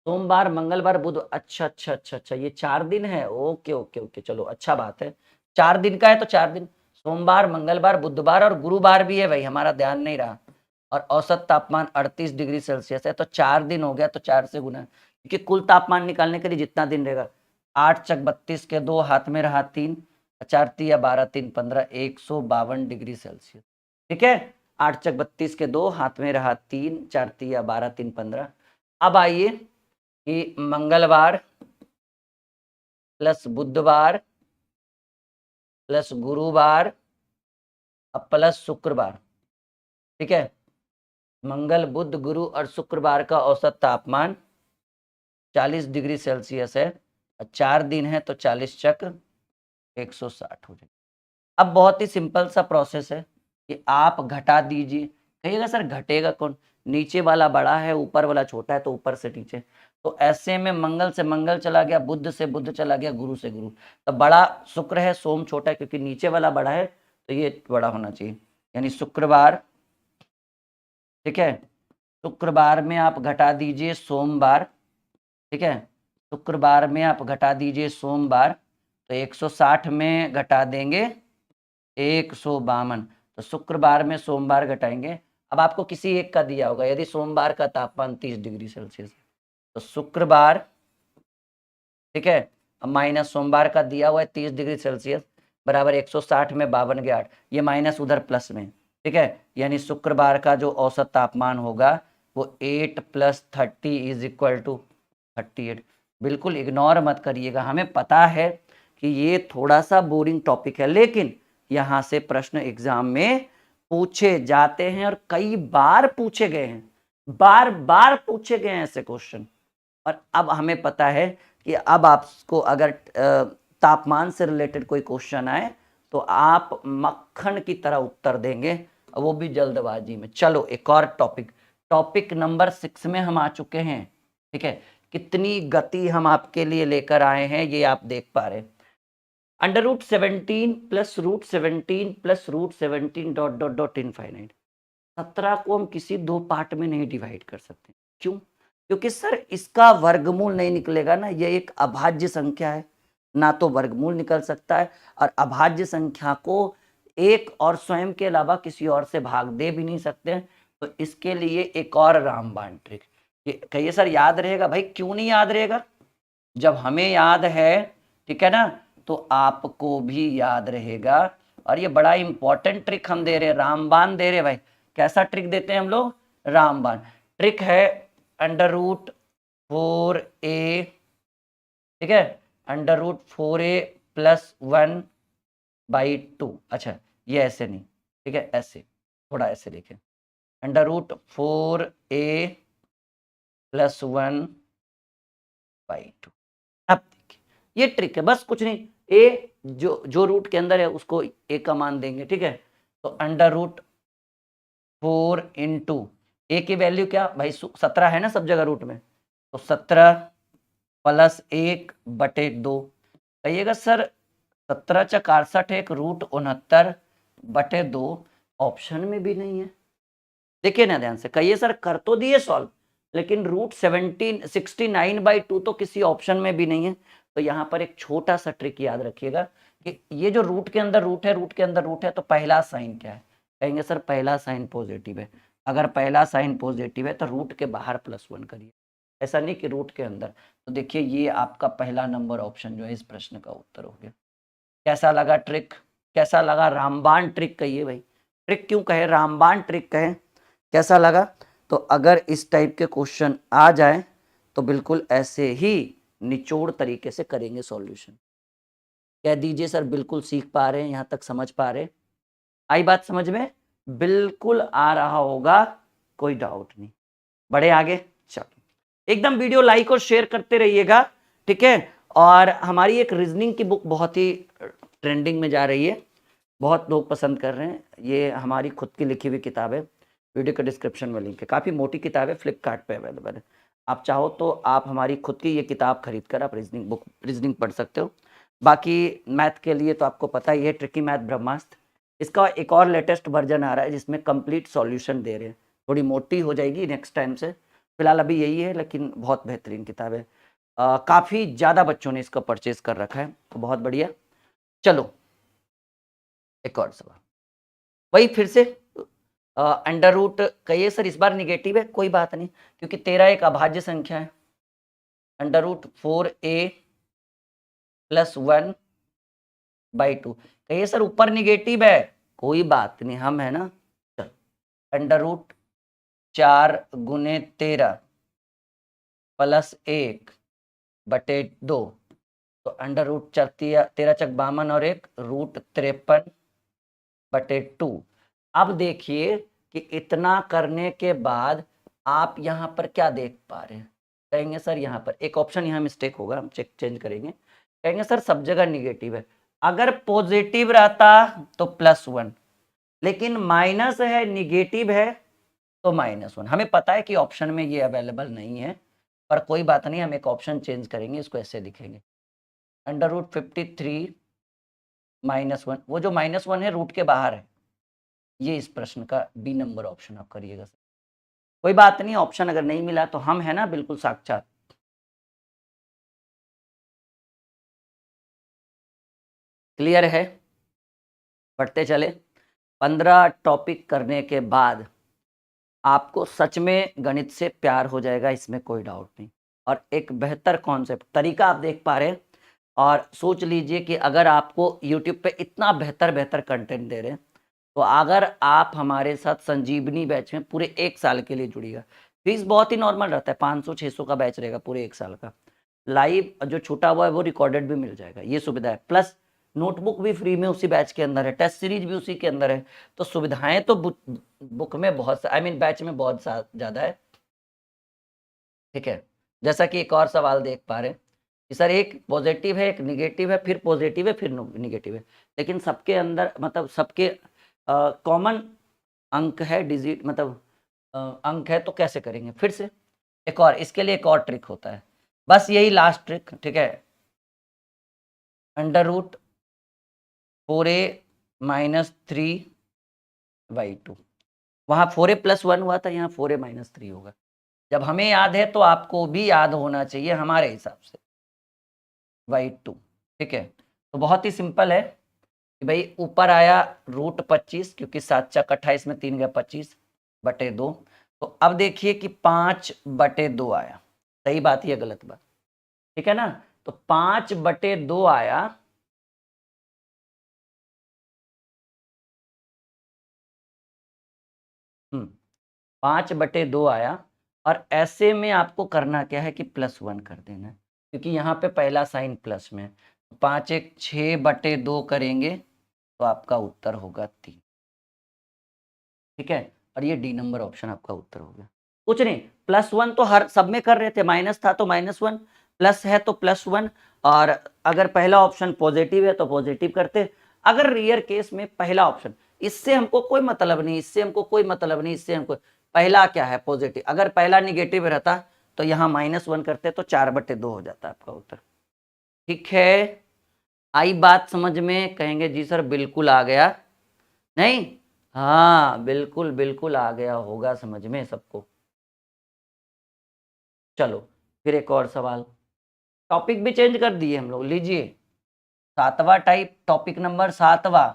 [SPEAKER 1] सोमवार, मंगलवार, बुध, अच्छा अच्छा अच्छा अच्छा, ये 4 दिन है। ओके ओके ओके, चलो अच्छा बात है, 4 दिन का है तो 4 दिन, सोमवार, मंगलवार, बुधवार और गुरुवार भी है भाई, हमारा ध्यान नहीं रहा। और औसत तापमान 38 डिग्री सेल्सियस है, तो 4 दिन हो गया, तो 4 से गुना, क्योंकि कुल तापमान निकालने के लिए जितना दिन रहेगा, 8 चक 32 के 2 हाथ में रहा 3, 4 तिया 12, 3 15, 152 डिग्री सेल्सियस, ठीक है। 8 चक 32 के 2 हाथ में रहा 3, 4 तिया 12, 3 15। अब आइए कि मंगलवार प्लस बुधवार प्लस गुरुवार प्लस शुक्रवार, ठीक है। मंगल, बुध, गुरु और शुक्रवार का औसत तापमान 40 डिग्री सेल्सियस है, 4 दिन है तो 40 चक 160 हो जाए। अब बहुत ही सिंपल सा प्रोसेस है कि आप घटा दीजिए। कहिएगा सर घटेगा कौन, नीचे वाला बड़ा है ऊपर वाला छोटा है, तो ऊपर से नीचे, तो ऐसे में मंगल से मंगल चला गया, बुध से बुध चला गया, गुरु से गुरु, तो बड़ा शुक्र है, सोम छोटा है, क्योंकि नीचे वाला बड़ा है तो ये बड़ा होना चाहिए, यानी शुक्रवार, ठीक है। शुक्रवार में आप घटा दीजिए सोमवार, ठीक है। शुक्रवार में आप घटा दीजिए सोमवार, तो 160 में घटा देंगे 152, तो शुक्रवार में सोमवार घटाएंगे। अब आपको किसी एक का दिया होगा, यदि सोमवार का तापमान 30 डिग्री सेल्सियस है, तो शुक्रवार, ठीक है, अब माइनस सोमवार का दिया हुआ है 30 डिग्री सेल्सियस, बराबर 160 में 52 के 8, ये माइनस उधर प्लस में, ठीक है। यानी शुक्रवार का जो औसत तापमान होगा वो 8 + 30 इज इक्वल टू 38। बिल्कुल इग्नोर मत करिएगा, हमें पता है कि ये थोड़ा सा बोरिंग टॉपिक है, लेकिन यहाँ से प्रश्न एग्जाम में पूछे जाते हैं, और कई बार पूछे गए हैं, बार बार पूछे गए हैं ऐसे क्वेश्चन। और अब हमें पता है कि अब आपको अगर तापमान से रिलेटेड कोई क्वेश्चन आए, तो आप मक्खन की तरह उत्तर देंगे, वो भी जल्दबाजी में। चलो एक और टॉपिक नंबर 6 में हम आ चुके हैं, ठीक है। कितनी गति हम आपके लिए लेकर आए हैं ये आप देख पा रहे हैं। √17 + √17 + √17 ... इनफाइनाइट, 17 को हम किसी 2 पार्ट में नहीं डिवाइड कर सकते। क्यों? क्योंकि सर इसका वर्गमूल नहीं निकलेगा ना, ये एक अभाज्य संख्या है, ना तो वर्गमूल निकल सकता है, और अभाज्य संख्या को एक और स्वयं के अलावा किसी और से भाग दे भी नहीं सकते हैं। तो इसके लिए एक और रामबाण ट्रिक, कहिए सर याद रहेगा? भाई क्यों नहीं याद रहेगा, जब हमें याद है, ठीक है ना, तो आपको भी याद रहेगा। और ये बड़ा इंपॉर्टेंट ट्रिक हम दे रहे हैं, रामबाण दे रहे हैं भाई। कैसा ट्रिक देते हैं हम लोग? रामबाण। ट्रिक है √4a, ठीक है, √4a + 1/2। अच्छा, ये ऐसे नहीं, ठीक है, ऐसे थोड़ा ऐसे देखें, √4a + 1/2। अब देखिए ये ट्रिक है, बस कुछ नहीं, ए जो रूट के अंदर है उसको ए का मान देंगे, ठीक है। तो √4 × ए की वैल्यू क्या भाई, 17 है ना सब जगह रूट में, तो 17 + 1/2। कहिएगा सर 17 × 61 एक √69/2 ऑप्शन में भी नहीं है। देखिए ना ध्यान से, कहिए सर कर तो दिए सॉल्व, लेकिन √69/2 तो किसी ऑप्शन में भी नहीं है। तो यहाँ पर एक छोटा सा ट्रिक याद रखिएगा कि ये जो रूट के अंदर रूट है, रूट के अंदर रूट है, तो पहला साइन क्या है? कहेंगे सर पहला साइन पॉजिटिव है। अगर पहला साइन पॉजिटिव है तो रूट के बाहर +1 करिए, ऐसा नहीं कि रूट के अंदर। तो देखिए ये आपका पहला नंबर ऑप्शन जो है इस प्रश्न का उत्तर हो गया। कैसा लगा ट्रिक? कैसा लगा? रामबाण ट्रिक कहिए भाई, ट्रिक क्यों कहे, रामबाण ट्रिक कहे। कैसा लगा? तो अगर इस टाइप के क्वेश्चन आ जाए तो बिल्कुल ऐसे ही निचोड़ तरीके से करेंगे सॉल्यूशन। कह दीजिए सर बिल्कुल सीख पा रहे हैं, यहां तक समझ पा रहे, आई बात समझ में? बिल्कुल आ रहा होगा, कोई डाउट नहीं। बढ़े आगे, चलो एकदम वीडियो लाइक और शेयर करते रहिएगा, ठीक है। और हमारी एक रीजनिंग की बुक बहुत ही ट्रेंडिंग में जा रही है, बहुत लोग पसंद कर रहे हैं। ये हमारी खुद की लिखी हुई किताब है, वीडियो के डिस्क्रिप्शन में लिंक है, काफ़ी मोटी किताब है, फ्लिपकार्ट पे अवेलेबल है। आप चाहो तो आप हमारी खुद की ये किताब खरीद कर आप रीजनिंग पढ़ सकते हो। बाकी मैथ के लिए तो आपको पता ही है, ट्रिकी मैथ ब्रह्मास्त्र, इसका एक और लेटेस्ट वर्जन आ रहा है जिसमें कंप्लीट सॉल्यूशन दे रहे हैं। थोड़ी मोटी हो जाएगी नेक्स्ट टाइम से, फिलहाल अभी यही है, लेकिन बहुत बेहतरीन किताब है। काफ़ी ज़्यादा बच्चों ने इसका परचेज कर रखा है, तो बहुत बढ़िया। चलो एक और सवाल, वही फिर से अंडर रूट कहिए सर इस बार निगेटिव है, कोई बात नहीं, क्योंकि 13 एक अभाज्य संख्या है। √4a + 1/2 कहिए सर ऊपर निगेटिव है, कोई बात नहीं, हम है ना। चलो √4 × 13 + 1/2, तो √13 × 52 और 1 √53/2। अब देखिए कि इतना करने के बाद आप यहाँ पर क्या देख पा रहे हैं? कहेंगे सर यहाँ पर एक ऑप्शन यहाँ मिस्टेक होगा, हम चेंज करेंगे। कहेंगे सर सब जगह निगेटिव है, अगर पॉजिटिव रहता तो +1, लेकिन माइनस है, निगेटिव है तो -1। हमें पता है कि ऑप्शन में ये अवेलेबल नहीं है, पर कोई बात नहीं, हम एक ऑप्शन चेंज करेंगे, इसको ऐसे लिखेंगे √53 -1, वो जो -1 है रूट के बाहर है, ये इस प्रश्न का बी नंबर ऑप्शन आप करिएगा सर। कोई बात नहीं, ऑप्शन अगर नहीं मिला तो हम है ना बिल्कुल साक्षात। क्लियर है? पढ़ते चले। 15 टॉपिक करने के बाद आपको सच में गणित से प्यार हो जाएगा, इसमें कोई डाउट नहीं। और एक बेहतर कॉन्सेप्ट तरीका आप देख पा रहे हैं। और सोच लीजिए कि अगर आपको YouTube पे इतना बेहतर कंटेंट दे रहे हैं, तो अगर आप हमारे साथ संजीवनी बैच में पूरे 1 साल के लिए जुड़िएगा, फीस बहुत ही नॉर्मल रहता है, 500-600 का बैच रहेगा पूरे 1 साल का। लाइव जो छूटा हुआ है वो रिकॉर्डेड भी मिल जाएगा, ये सुविधा है। प्लस नोटबुक भी फ्री में उसी बैच के अंदर है, टेस्ट सीरीज भी उसी के अंदर है। तो सुविधाएं तो बुक में बहुत, बैच में बहुत ज़्यादा है, ठीक है। जैसा कि एक और सवाल देख पा रहे हैं कि सर एक पॉजिटिव है, एक निगेटिव है, फिर पॉजिटिव है, फिर निगेटिव है, लेकिन सबके अंदर मतलब सबके कॉमन अंक है, डिजिट मतलब अंक है, तो कैसे करेंगे? फिर से एक और, इसके लिए एक और ट्रिक होता है, बस यही लास्ट ट्रिक, ठीक है। √4a - 3/2, वहाँ 4a + 1 हुआ था, यहाँ 4a - 3 होगा। जब हमें याद है तो आपको भी याद होना चाहिए हमारे हिसाब से, /2, ठीक है। तो बहुत ही सिंपल है कि भाई ऊपर आया √25, क्योंकि 7 × 28 में 3 × 25/2। तो अब देखिए कि 5/2 आया, सही बात या गलत बात? ठीक है ना, तो 5/2 आया, 5/2 आया, और ऐसे में आपको करना क्या है कि +1 कर देना है, क्योंकि यहाँ पे पहला साइन प्लस में है। 5 एक 6/2 करेंगे तो आपका उत्तर होगा 3। ठीक है, और ये डी नंबर ऑप्शन आपका उत्तर हो गया। कुछ नहीं, +1 तो हर सब में कर रहे थे, माइनस था तो -1, प्लस है तो +1, और अगर पहला ऑप्शन पॉजिटिव है तो पॉजिटिव करते। अगर रियर केस में पहला ऑप्शन, इससे हमको कोई मतलब नहीं, इससे हमको कोई मतलब नहीं, इससे हमको पहला क्या है पॉजिटिव, अगर पहला निगेटिव रहता तो यहाँ -1 करते तो 4/2 हो जाता आपका उत्तर। ठीक है, आई बात समझ में? कहेंगे जी सर बिल्कुल आ गया। नहीं, हाँ बिल्कुल बिल्कुल आ गया होगा समझ में सबको। चलो फिर एक और सवाल, टॉपिक भी चेंज कर दिए हम लोग, लीजिए 7वां टाइप, टॉपिक नंबर 7वां।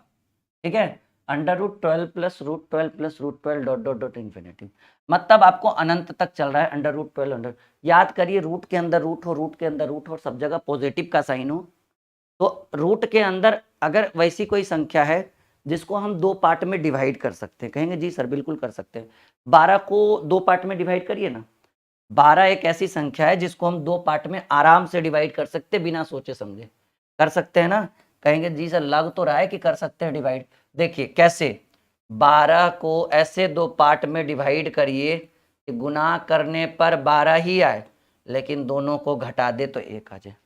[SPEAKER 1] ठीक है, √12 + √12 + √12 डॉट डॉट डॉट इन्फिनिटी, मतलब आपको अनंत तक चल रहा है। √12 याद करिए, रूट के अंदर रूट हो, रूट के अंदर रूट हो, सब जगह पॉजिटिव का साइन हो, तो रूट के अंदर अगर वैसी कोई संख्या है जिसको हम 2 पार्ट में डिवाइड कर सकते हैं, कहेंगे जी सर बिल्कुल कर सकते हैं। 12 को 2 पार्ट में डिवाइड करिए ना। 12 एक ऐसी संख्या है जिसको हम 2 पार्ट में आराम से डिवाइड कर सकते हैं, बिना सोचे समझे। कर सकते हैं ना? कहेंगे जी सर लग तो रहा है कि कर सकते हैं डिवाइड। देखिए कैसे, 12 को ऐसे 2 पार्ट में डिवाइड करिए कि गुना करने पर 12 ही आए, लेकिन दोनों को घटा दे तो 1 आ जाए।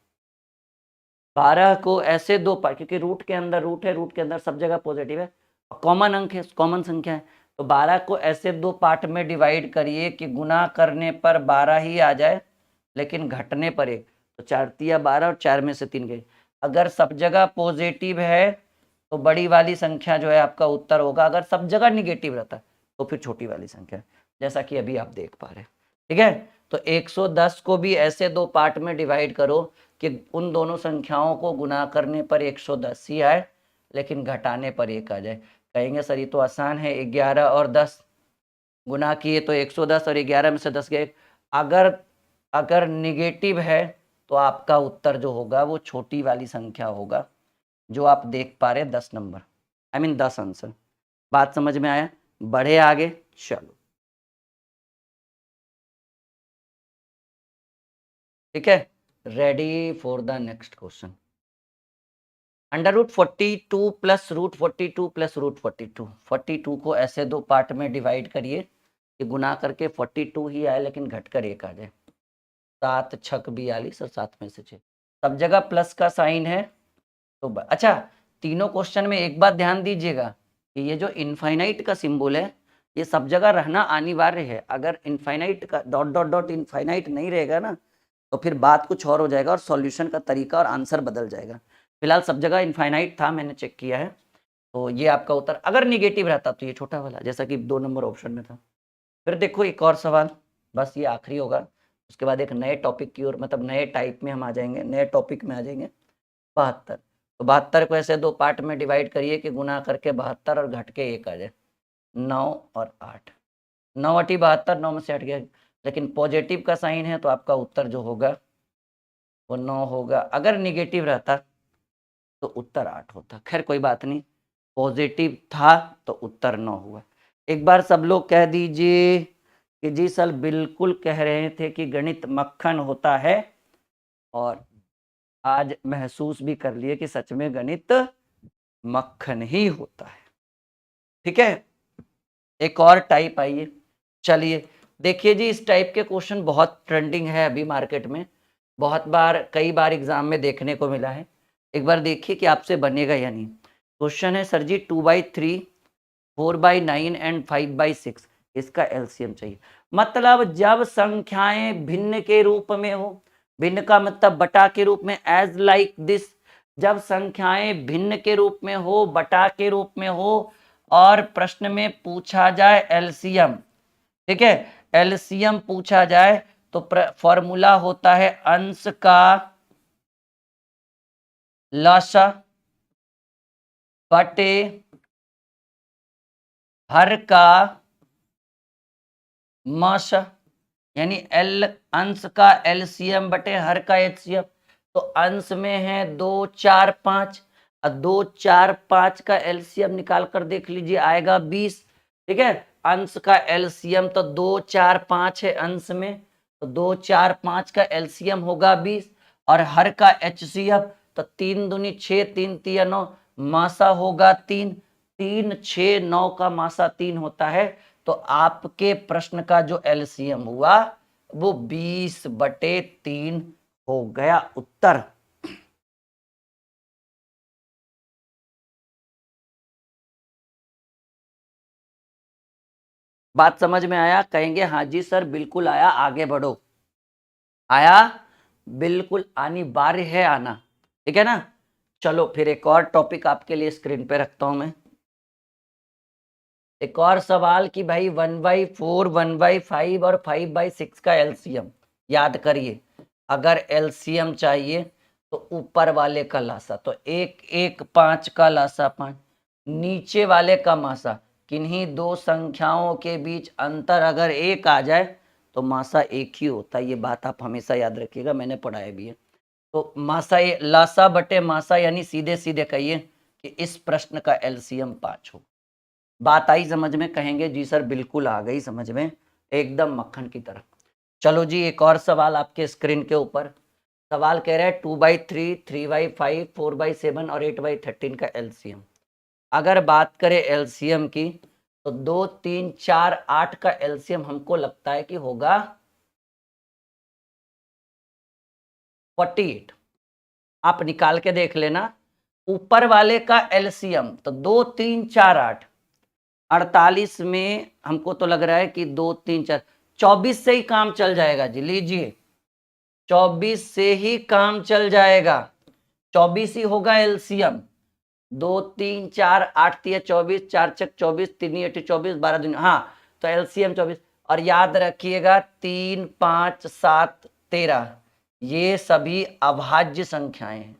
[SPEAKER 1] 12 को ऐसे 2 पार्ट, क्योंकि रूट के अंदर रूट है, रूट के अंदर सब जगह पॉजिटिव है, कॉमन अंक है, कॉमन संख्या है, तो 12 को ऐसे 2 पार्ट में डिवाइड करिए कि गुना करने पर 12 ही आ जाए, लेकिन घटने पर 1, तो 4 तिया 12 और 4 में से 3 गए। अगर सब जगह पॉजिटिव है तो बड़ी वाली संख्या जो है आपका उत्तर होगा, अगर सब जगह निगेटिव रहता है तो फिर छोटी वाली संख्या, जैसा कि अभी आप देख पा रहे हैं। ठीक है, तो 110 को भी ऐसे 2 पार्ट में डिवाइड करो कि उन दोनों संख्याओं को गुना करने पर 110 ही आए, लेकिन घटाने पर 1 आ जाए। कहेंगे सर ये तो आसान है, 11 और 10 गुना किए तो 110, और 11 में से 10 गए। अगर निगेटिव है तो आपका उत्तर जो होगा वो छोटी वाली संख्या होगा, जो आप देख पा रहे 10 नंबर, आई मीन 10 आंसर। बात समझ में आया? बढ़े आगे, चलो ठीक है, ready for the next question. √42 + √42 + √42, 42 को ऐसे 2 पार्ट में डिवाइड करिए कि गुना करके 42 ही आए, लेकिन घटकर 1 आ जाए। 7 छक 42 और 7 में से 6, सब जगह प्लस का साइन है। तो अच्छा, तीनों क्वेश्चन में एक बात ध्यान दीजिएगा कि ये जो इनफाइनाइट का सिंबल है ये सब जगह रहना अनिवार्य है। अगर इनफाइनाइट का डॉट डॉट डॉट इनफाइनाइट नहीं रहेगा ना, तो फिर बात कुछ और हो जाएगा और सॉल्यूशन का तरीका और आंसर बदल जाएगा। फिलहाल सब जगह इनफाइनाइट था, मैंने चेक किया है, तो ये आपका उत्तर। अगर निगेटिव रहता तो ये छोटा वाला, जैसा कि 2 नंबर ऑप्शन में था। फिर देखो एक और सवाल, बस ये आखिरी होगा, उसके बाद एक नए टॉपिक की ओर, मतलब नए टाइप में हम आ जाएंगे, नए टॉपिक में आ जाएंगे। 72, तो 72 को ऐसे 2 पार्ट में डिवाइड करिए कि गुना करके 72 और घट के 1 आ जाए। 9 और 8, 9 × 72, 9 में से 8 गया, लेकिन पॉजिटिव का साइन है तो आपका उत्तर जो होगा वो 9 होगा। अगर निगेटिव रहता तो उत्तर 8 होता। खैर कोई बात नहीं, पॉजिटिव था तो उत्तर 9 हुआ। एक बार सब लोग कह दीजिए कि जी सर बिल्कुल कह रहे थे कि गणित मक्खन होता है, और आज महसूस भी कर लिए कि सच में गणित मक्खन ही होता है। ठीक है, एक और टाइप आइए, चलिए देखिए जी, इस टाइप के क्वेश्चन बहुत ट्रेंडिंग है अभी मार्केट में, बहुत बार कई बार एग्जाम में देखने को मिला है। एक बार देखिए कि आपसे बनेगा या नहीं। क्वेश्चन है सर जी 2/3, 4/9 एंड 5/6, इसका एलसीएम चाहिए। मतलब जब संख्याएं भिन्न के रूप में हो, भिन्न का मतलब बटा के रूप में, एज लाइक दिस, जब संख्याएं भिन्न के रूप में हो, बटा के रूप में हो, और प्रश्न में पूछा जाए एलसीएम, ठीक है, एलसीएम पूछा जाए तो फॉर्मूला होता है अंश का लसा बटे हर का मस, यानी एल अंश का एलसीएम बटे हर का एचसीएफ। तो अंश में है 2, 4, 5, और 2, 4, 5 का एलसीएम निकाल कर देख लीजिए, आएगा 20। ठीक है। अंश का एलसीएम तो 2 4 5 है अंश में, तो 2 4 5 का एलसीएम होगा 20 और हर का एचसीएफ तो 3 दूनी 6 3 3 9 मासा होगा 3 3 6 9 का मासा 3 होता है। तो आपके प्रश्न का जो एलसीएम हुआ वो 20/3 हो गया उत्तर। बात समझ में आया? कहेंगे हाँ जी सर बिल्कुल आया, आगे बढ़ो। आया? बिल्कुल अनिवार्य है आना, ठीक है ना। चलो फिर एक और टॉपिक आपके लिए स्क्रीन पे रखता हूं मैं। एक और सवाल कि भाई 1/4 1/5 और 5/6 का एलसीएम याद करिए। अगर एलसीएम चाहिए तो ऊपर वाले का लासा तो 1 1 5 का लासा 5, नीचे वाले का मासा, किन्हीं दो संख्याओं के बीच अंतर अगर 1 आ जाए तो मासा 1 ही होता है। ये बात आप हमेशा याद रखिएगा, मैंने पढ़ाया भी है। तो मासा ये लासा बटे मासा यानी सीधे सीधे कहिए कि इस प्रश्न का एलसीएम 5 हो। बात आई समझ में? कहेंगे जी सर बिल्कुल आ गई समझ में, एकदम मक्खन की तरह। चलो जी एक और सवाल आपके स्क्रीन के ऊपर। सवाल कह रहा है 2/3 3/5 4/7 और 8/13 का एलसीएम। अगर बात करें एलसीएम की तो 2 3 4 8 का एलसीएम हमको लगता है कि होगा 48। आप निकाल के देख लेना। ऊपर वाले का एलसीएम तो 2 3 4 8, 48 में हमको तो लग रहा है कि 2 3 4 24 से ही काम चल जाएगा जी। लीजिए 24 से ही काम चल जाएगा, 24 ही होगा एलसीएम। 2 3 4 8 3 24 4 6 24 3 8 24 12 दिन, हाँ तो एलसीएम 24। और याद रखिएगा 3 5 7 13 ये सभी अभाज्य संख्याएं हैं।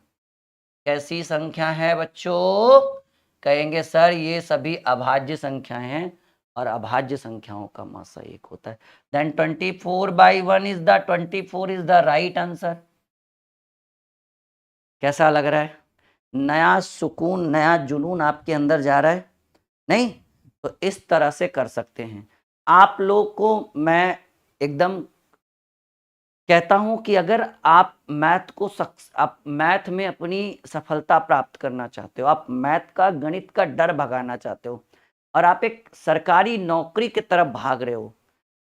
[SPEAKER 1] कैसी संख्या है बच्चों? कहेंगे सर ये सभी अभाज्य संख्याएं हैं और अभाज्य संख्याओं का मासा 1 होता है। Then 24/1 is the 24 is the right answer. कैसा लग रहा है? नया सुकून नया जुनून आपके अंदर जा रहा है? नहीं तो इस तरह से कर सकते हैं। आप लोग को मैं एकदम कहता हूं कि अगर आप आप मैथ में अपनी सफलता प्राप्त करना चाहते हो, आप मैथ का गणित का डर भगाना चाहते हो और आप एक सरकारी नौकरी की तरफ भाग रहे हो,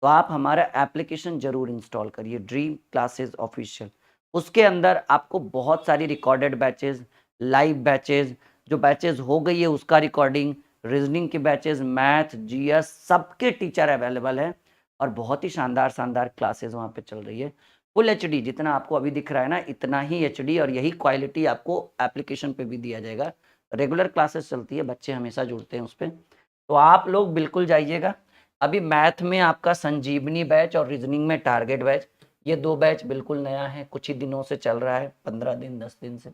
[SPEAKER 1] तो आप हमारा एप्लीकेशन जरूर इंस्टॉल करिए, ड्रीम क्लासेस ऑफिशियल। उसके अंदर आपको बहुत सारी रिकॉर्डेड बैचेज, लाइव बैचेज, जो बैचेज हो गई है उसका रिकॉर्डिंग, रीजनिंग के बैचेज, मैथ जीएस सबके टीचर अवेलेबल है और बहुत ही शानदार शानदार क्लासेस वहाँ पे चल रही है। फुल एचडी जितना आपको अभी दिख रहा है ना, इतना ही एचडी और यही क्वालिटी आपको एप्लीकेशन पे भी दिया जाएगा। रेगुलर क्लासेस चलती है, बच्चे हमेशा जुड़ते हैं उस पर, तो आप लोग बिल्कुल जाइएगा। अभी मैथ में आपका संजीवनी बैच और रीजनिंग में टारगेट बैच, ये 2 बैच बिल्कुल नया है, कुछ ही दिनों से चल रहा है, 15 दिन 10 दिन से।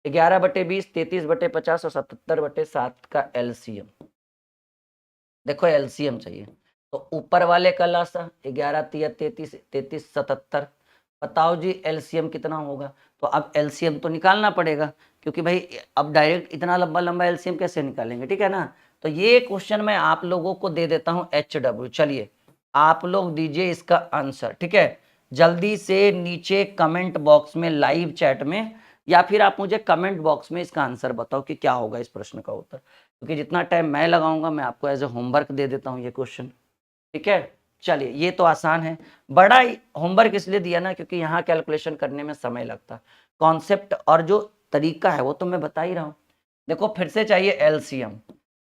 [SPEAKER 1] 11/20 33/50 और 77/7 का एलसीएम। देखो एलसीएम चाहिए तो ऊपर वाले का लासा 11 3 33 33 77, बताओ जी एलसीएम कितना होगा? तो अब एलसीएम तो निकालना पड़ेगा क्योंकि भाई अब डायरेक्ट इतना लंबा लंबा एलसीएम कैसे निकालेंगे, ठीक है ना। तो ये क्वेश्चन मैं आप लोगों को दे देता हूं HW। चलिए आप लोग दीजिए इसका आंसर, ठीक है। जल्दी से नीचे कमेंट बॉक्स में, लाइव चैट में, या फिर आप मुझे कमेंट बॉक्स में इसका आंसर बताओ कि क्या होगा इस प्रश्न का उत्तर, क्योंकि जितना टाइम मैं लगाऊंगा मैं आपको एज ए होमवर्क दे देता हूँ ये क्वेश्चन, ठीक है। चलिए ये तो आसान है, बड़ा होमवर्क इसलिए दिया ना क्योंकि यहाँ कैलकुलेशन करने में समय लगता, कॉन्सेप्ट और जो तरीका है वो तो मैं बता ही रहा हूँ। देखो फिर से चाहिए एलसीएम,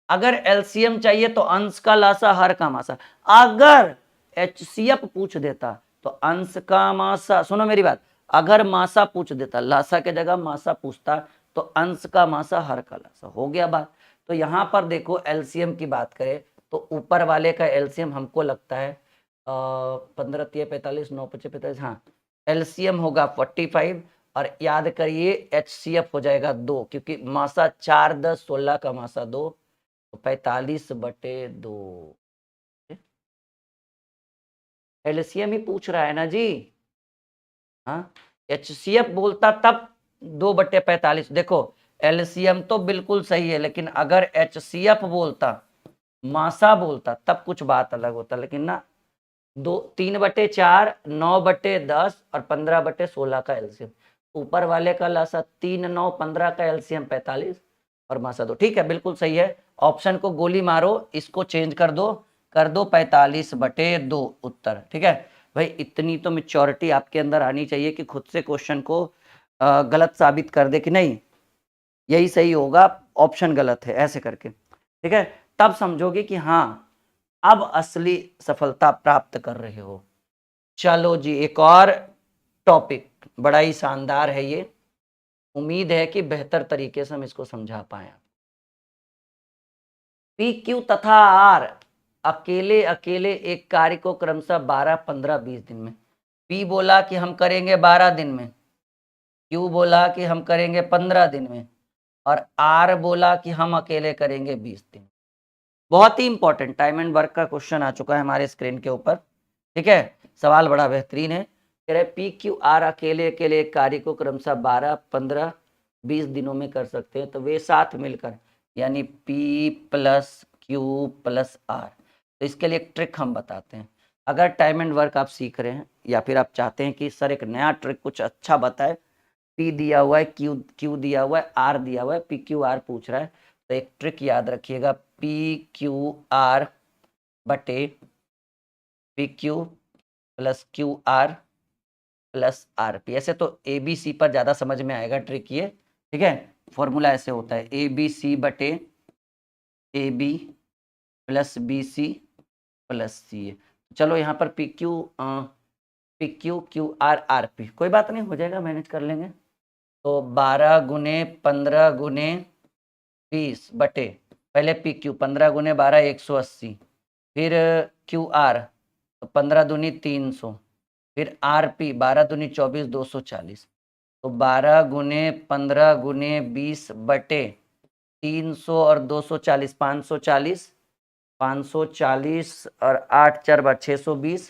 [SPEAKER 1] अगर एलसीएम चाहिए तो अंश का लासा हर का मासा, अगर एचसीएफ पूछ देता तो अंश का मासा, सुनो मेरी बात, अगर मासा पूछ देता, लासा के जगह मासा पूछता तो अंश का मासा हर का लासा, हो गया बात। तो यहां पर देखो एलसीएम की बात करें तो ऊपर वाले का एलसीएम हमको लगता है 15 3 45 9 5 45, हाँ एलसीएम होगा 45 और याद करिए एचसीएफ हो जाएगा 2 क्योंकि मासा 4 10 16 का मासा 2 तो 45/2। एलसीएम ही पूछ रहा है ना जी, हाँ एचसीएफ बोलता तब 2/45। देखो एलसीएम तो बिल्कुल सही है लेकिन अगर एचसीएफ बोलता मासा बोलता तब कुछ बात अलग होता, लेकिन ना 3/4, 9/10 और 15/16 का एलसीएम। ऊपर वाले का लासा 3, 9, 15 का एलसीएम 45 और मासा 2। ठीक है, बिल्कुल सही है। ऑप्शन को गोली मारो, इसको चेंज कर दो 45/2 उत्तर। ठीक है भाई, इतनी तो मेच्योरिटी आपके अंदर आनी चाहिए कि खुद से क्वेश्चन को गलत साबित कर दे कि नहीं यही सही होगा, ऑप्शन गलत है, ऐसे करके। ठीक है, तब समझोगे कि हाँ अब असली सफलता प्राप्त कर रहे हो। चलो जी, एक और टॉपिक बड़ा ही शानदार है ये, उम्मीद है कि बेहतर तरीके से हम इसको समझा पाए। पी, क्यू तथा आर अकेले अकेले एक कार्य को क्रमशः 12, 15, 20 दिन में। पी बोला कि हम करेंगे 12 दिन में, क्यू बोला कि हम करेंगे 15 दिन में, और आर बोला कि हम अकेले करेंगे 20 दिन। बहुत ही इंपॉर्टेंट टाइम एंड वर्क का क्वेश्चन आ चुका है हमारे स्क्रीन के ऊपर। ठीक है, सवाल बड़ा बेहतरीन है। कह रहे पी, क्यू, आर अकेले अकेले एक कार्य को क्रमशः 12, 15, 20 दिनों में कर सकते हैं, तो वे साथ मिलकर यानी P plus Q plus R. तो इसके लिए एक ट्रिक हम बताते हैं। अगर टाइम एंड वर्क आप सीख रहे हैं या फिर आप चाहते हैं कि सर एक नया ट्रिक कुछ अच्छा बताए, P दिया हुआ है, क्यू दिया हुआ है, आर दिया हुआ है, P Q R पूछ रहा है, तो एक ट्रिक याद रखिएगा, PQR बटे PQ plus QR plus RP। ऐसे तो ABC पर ज़्यादा समझ में आएगा ट्रिक ये। ठीक है, फॉर्मूला ऐसे होता है ABC बटे AB plus BC plus CA। चलो यहाँ पर PQ QR RP कोई बात नहीं, हो जाएगा, मैनेज कर लेंगे। तो 12 गुने 15 गुने 20 बटे पहले PQ 15 गुने 12 180, फिर QR तो 15 दूनी 300, फिर RP 12 दूनी 24 240। तो 12 गुने 15 गुने 20 बटे 300 और 240 540, 540 और 8 4 बार 620,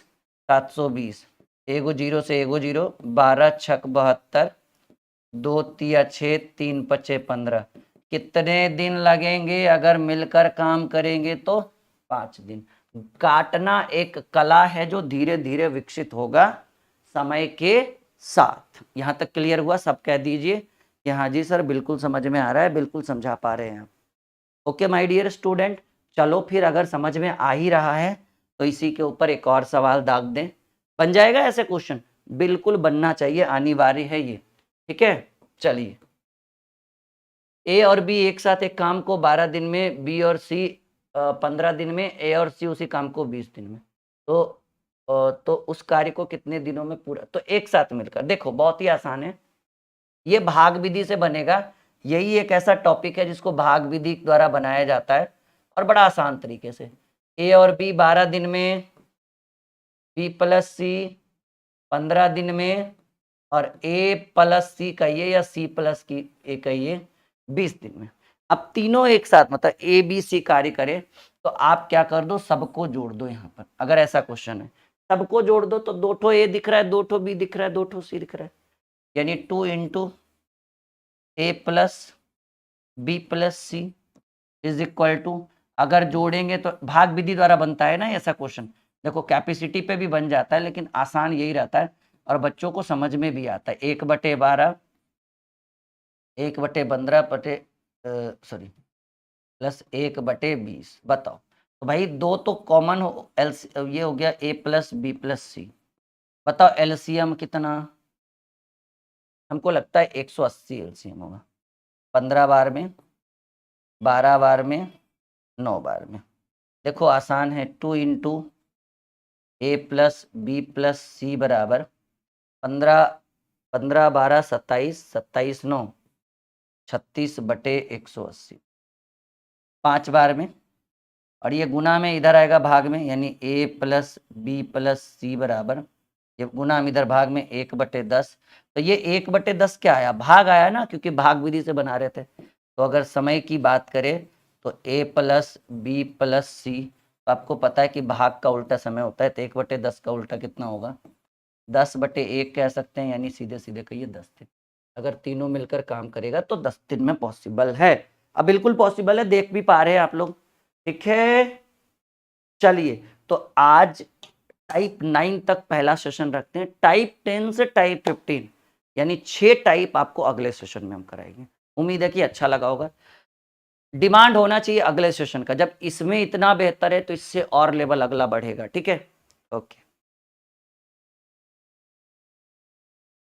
[SPEAKER 1] 720, एगो जीरो से एगो जीरो, 12 छक 72, 2 तिया 6, 3 पचे 15। कितने दिन लगेंगे अगर मिलकर काम करेंगे? तो 5 दिन। काटना एक कला है जो धीरे धीरे विकसित होगा समय के साथ। यहां तक क्लियर हुआ? सब कह दीजिए कि हाँ जी सर, बिल्कुल समझ में आ रहा है, बिल्कुल समझा पा रहे हैं। ओके माय डियर स्टूडेंट, चलो फिर अगर समझ में आ ही रहा है तो इसी के ऊपर एक और सवाल दाग दें। बन जाएगा ऐसे क्वेश्चन? बिल्कुल बनना चाहिए, अनिवार्य है ये। ठीक है, चलिए। ए और बी एक साथ एक काम को 12 दिन में, बी और सी 15 दिन में, ए और सी उसी काम को 20 दिन में, तो उस कार्य को कितने दिनों में पूरा? तो एक साथ मिलकर, देखो बहुत ही आसान है, ये भाग विधि से बनेगा। यही एक ऐसा टॉपिक है जिसको भाग विधि द्वारा बनाया जाता है और बड़ा आसान तरीके से। ए और बी 12 दिन में, बी प्लस सी 15 दिन में, और ए प्लस सी कहिए या सी प्लस की ए कहिए 20 दिन में। अब तीनों एक साथ मतलब ए बी सी कार्य करें, तो आप क्या कर दो, सबको जोड़ दो। यहाँ पर अगर ऐसा क्वेश्चन है, सबको जोड़ दो, तो 2 ठो ए दिख रहा है, 2 ठो बी दिख रहा है, 2 ठो सी दिख रहा है, यानी 2 into A plus B plus C is equal to, अगर जोड़ेंगे तो भाग विधि द्वारा बनता है ना ऐसा क्वेश्चन। देखो कैपेसिटी पे भी बन जाता है, लेकिन आसान यही रहता है और बच्चों को समझ में भी आता है। 1/12, 1/15 बटे सॉरी प्लस 1/20। बताओ, तो भाई दो तो कॉमन हो, ये हो गया ए प्लस बी प्लस सी। बताओ एलसीएम कितना? हमको लगता है 180 एलसीएम होगा। 15 बार में, 12 बार में, 9 बार में। देखो आसान है, 2 into A plus B plus सी बराबर 15, 15 12 27, 27 9 36/180, 5 बार में, और ये गुना में इधर आएगा भाग में, यानी ए प्लस बी प्लस सी बराबर, ये गुना में इधर भाग में 1/10। तो ये 1/10 क्या आया? भाग आया ना, क्योंकि भाग विधि से बना रहे थे। तो अगर समय की बात करें तो ए प्लस बी प्लस सी, तो आपको पता है कि भाग का उल्टा समय होता है, तो 1/10 का उल्टा कितना होगा? 10/1 कह सकते हैं, यानी सीधे सीधे कहिए 10 दिन। अगर तीनों मिलकर काम करेगा तो 10 दिन में पॉसिबल है। अब बिल्कुल पॉसिबल है, देख भी पा रहे हैं आप लोग। ठीक है, चलिए, तो आज टाइप 9 तक पहला सेशन रखते हैं। टाइप 10 से टाइप 15 यानी 6 टाइप आपको अगले सेशन में हम कराएंगे। उम्मीद है कि अच्छा लगा होगा। डिमांड होना चाहिए अगले सेशन का। जब इसमें इतना बेहतर है तो इससे और लेवल अगला बढ़ेगा। ठीक है, ओके।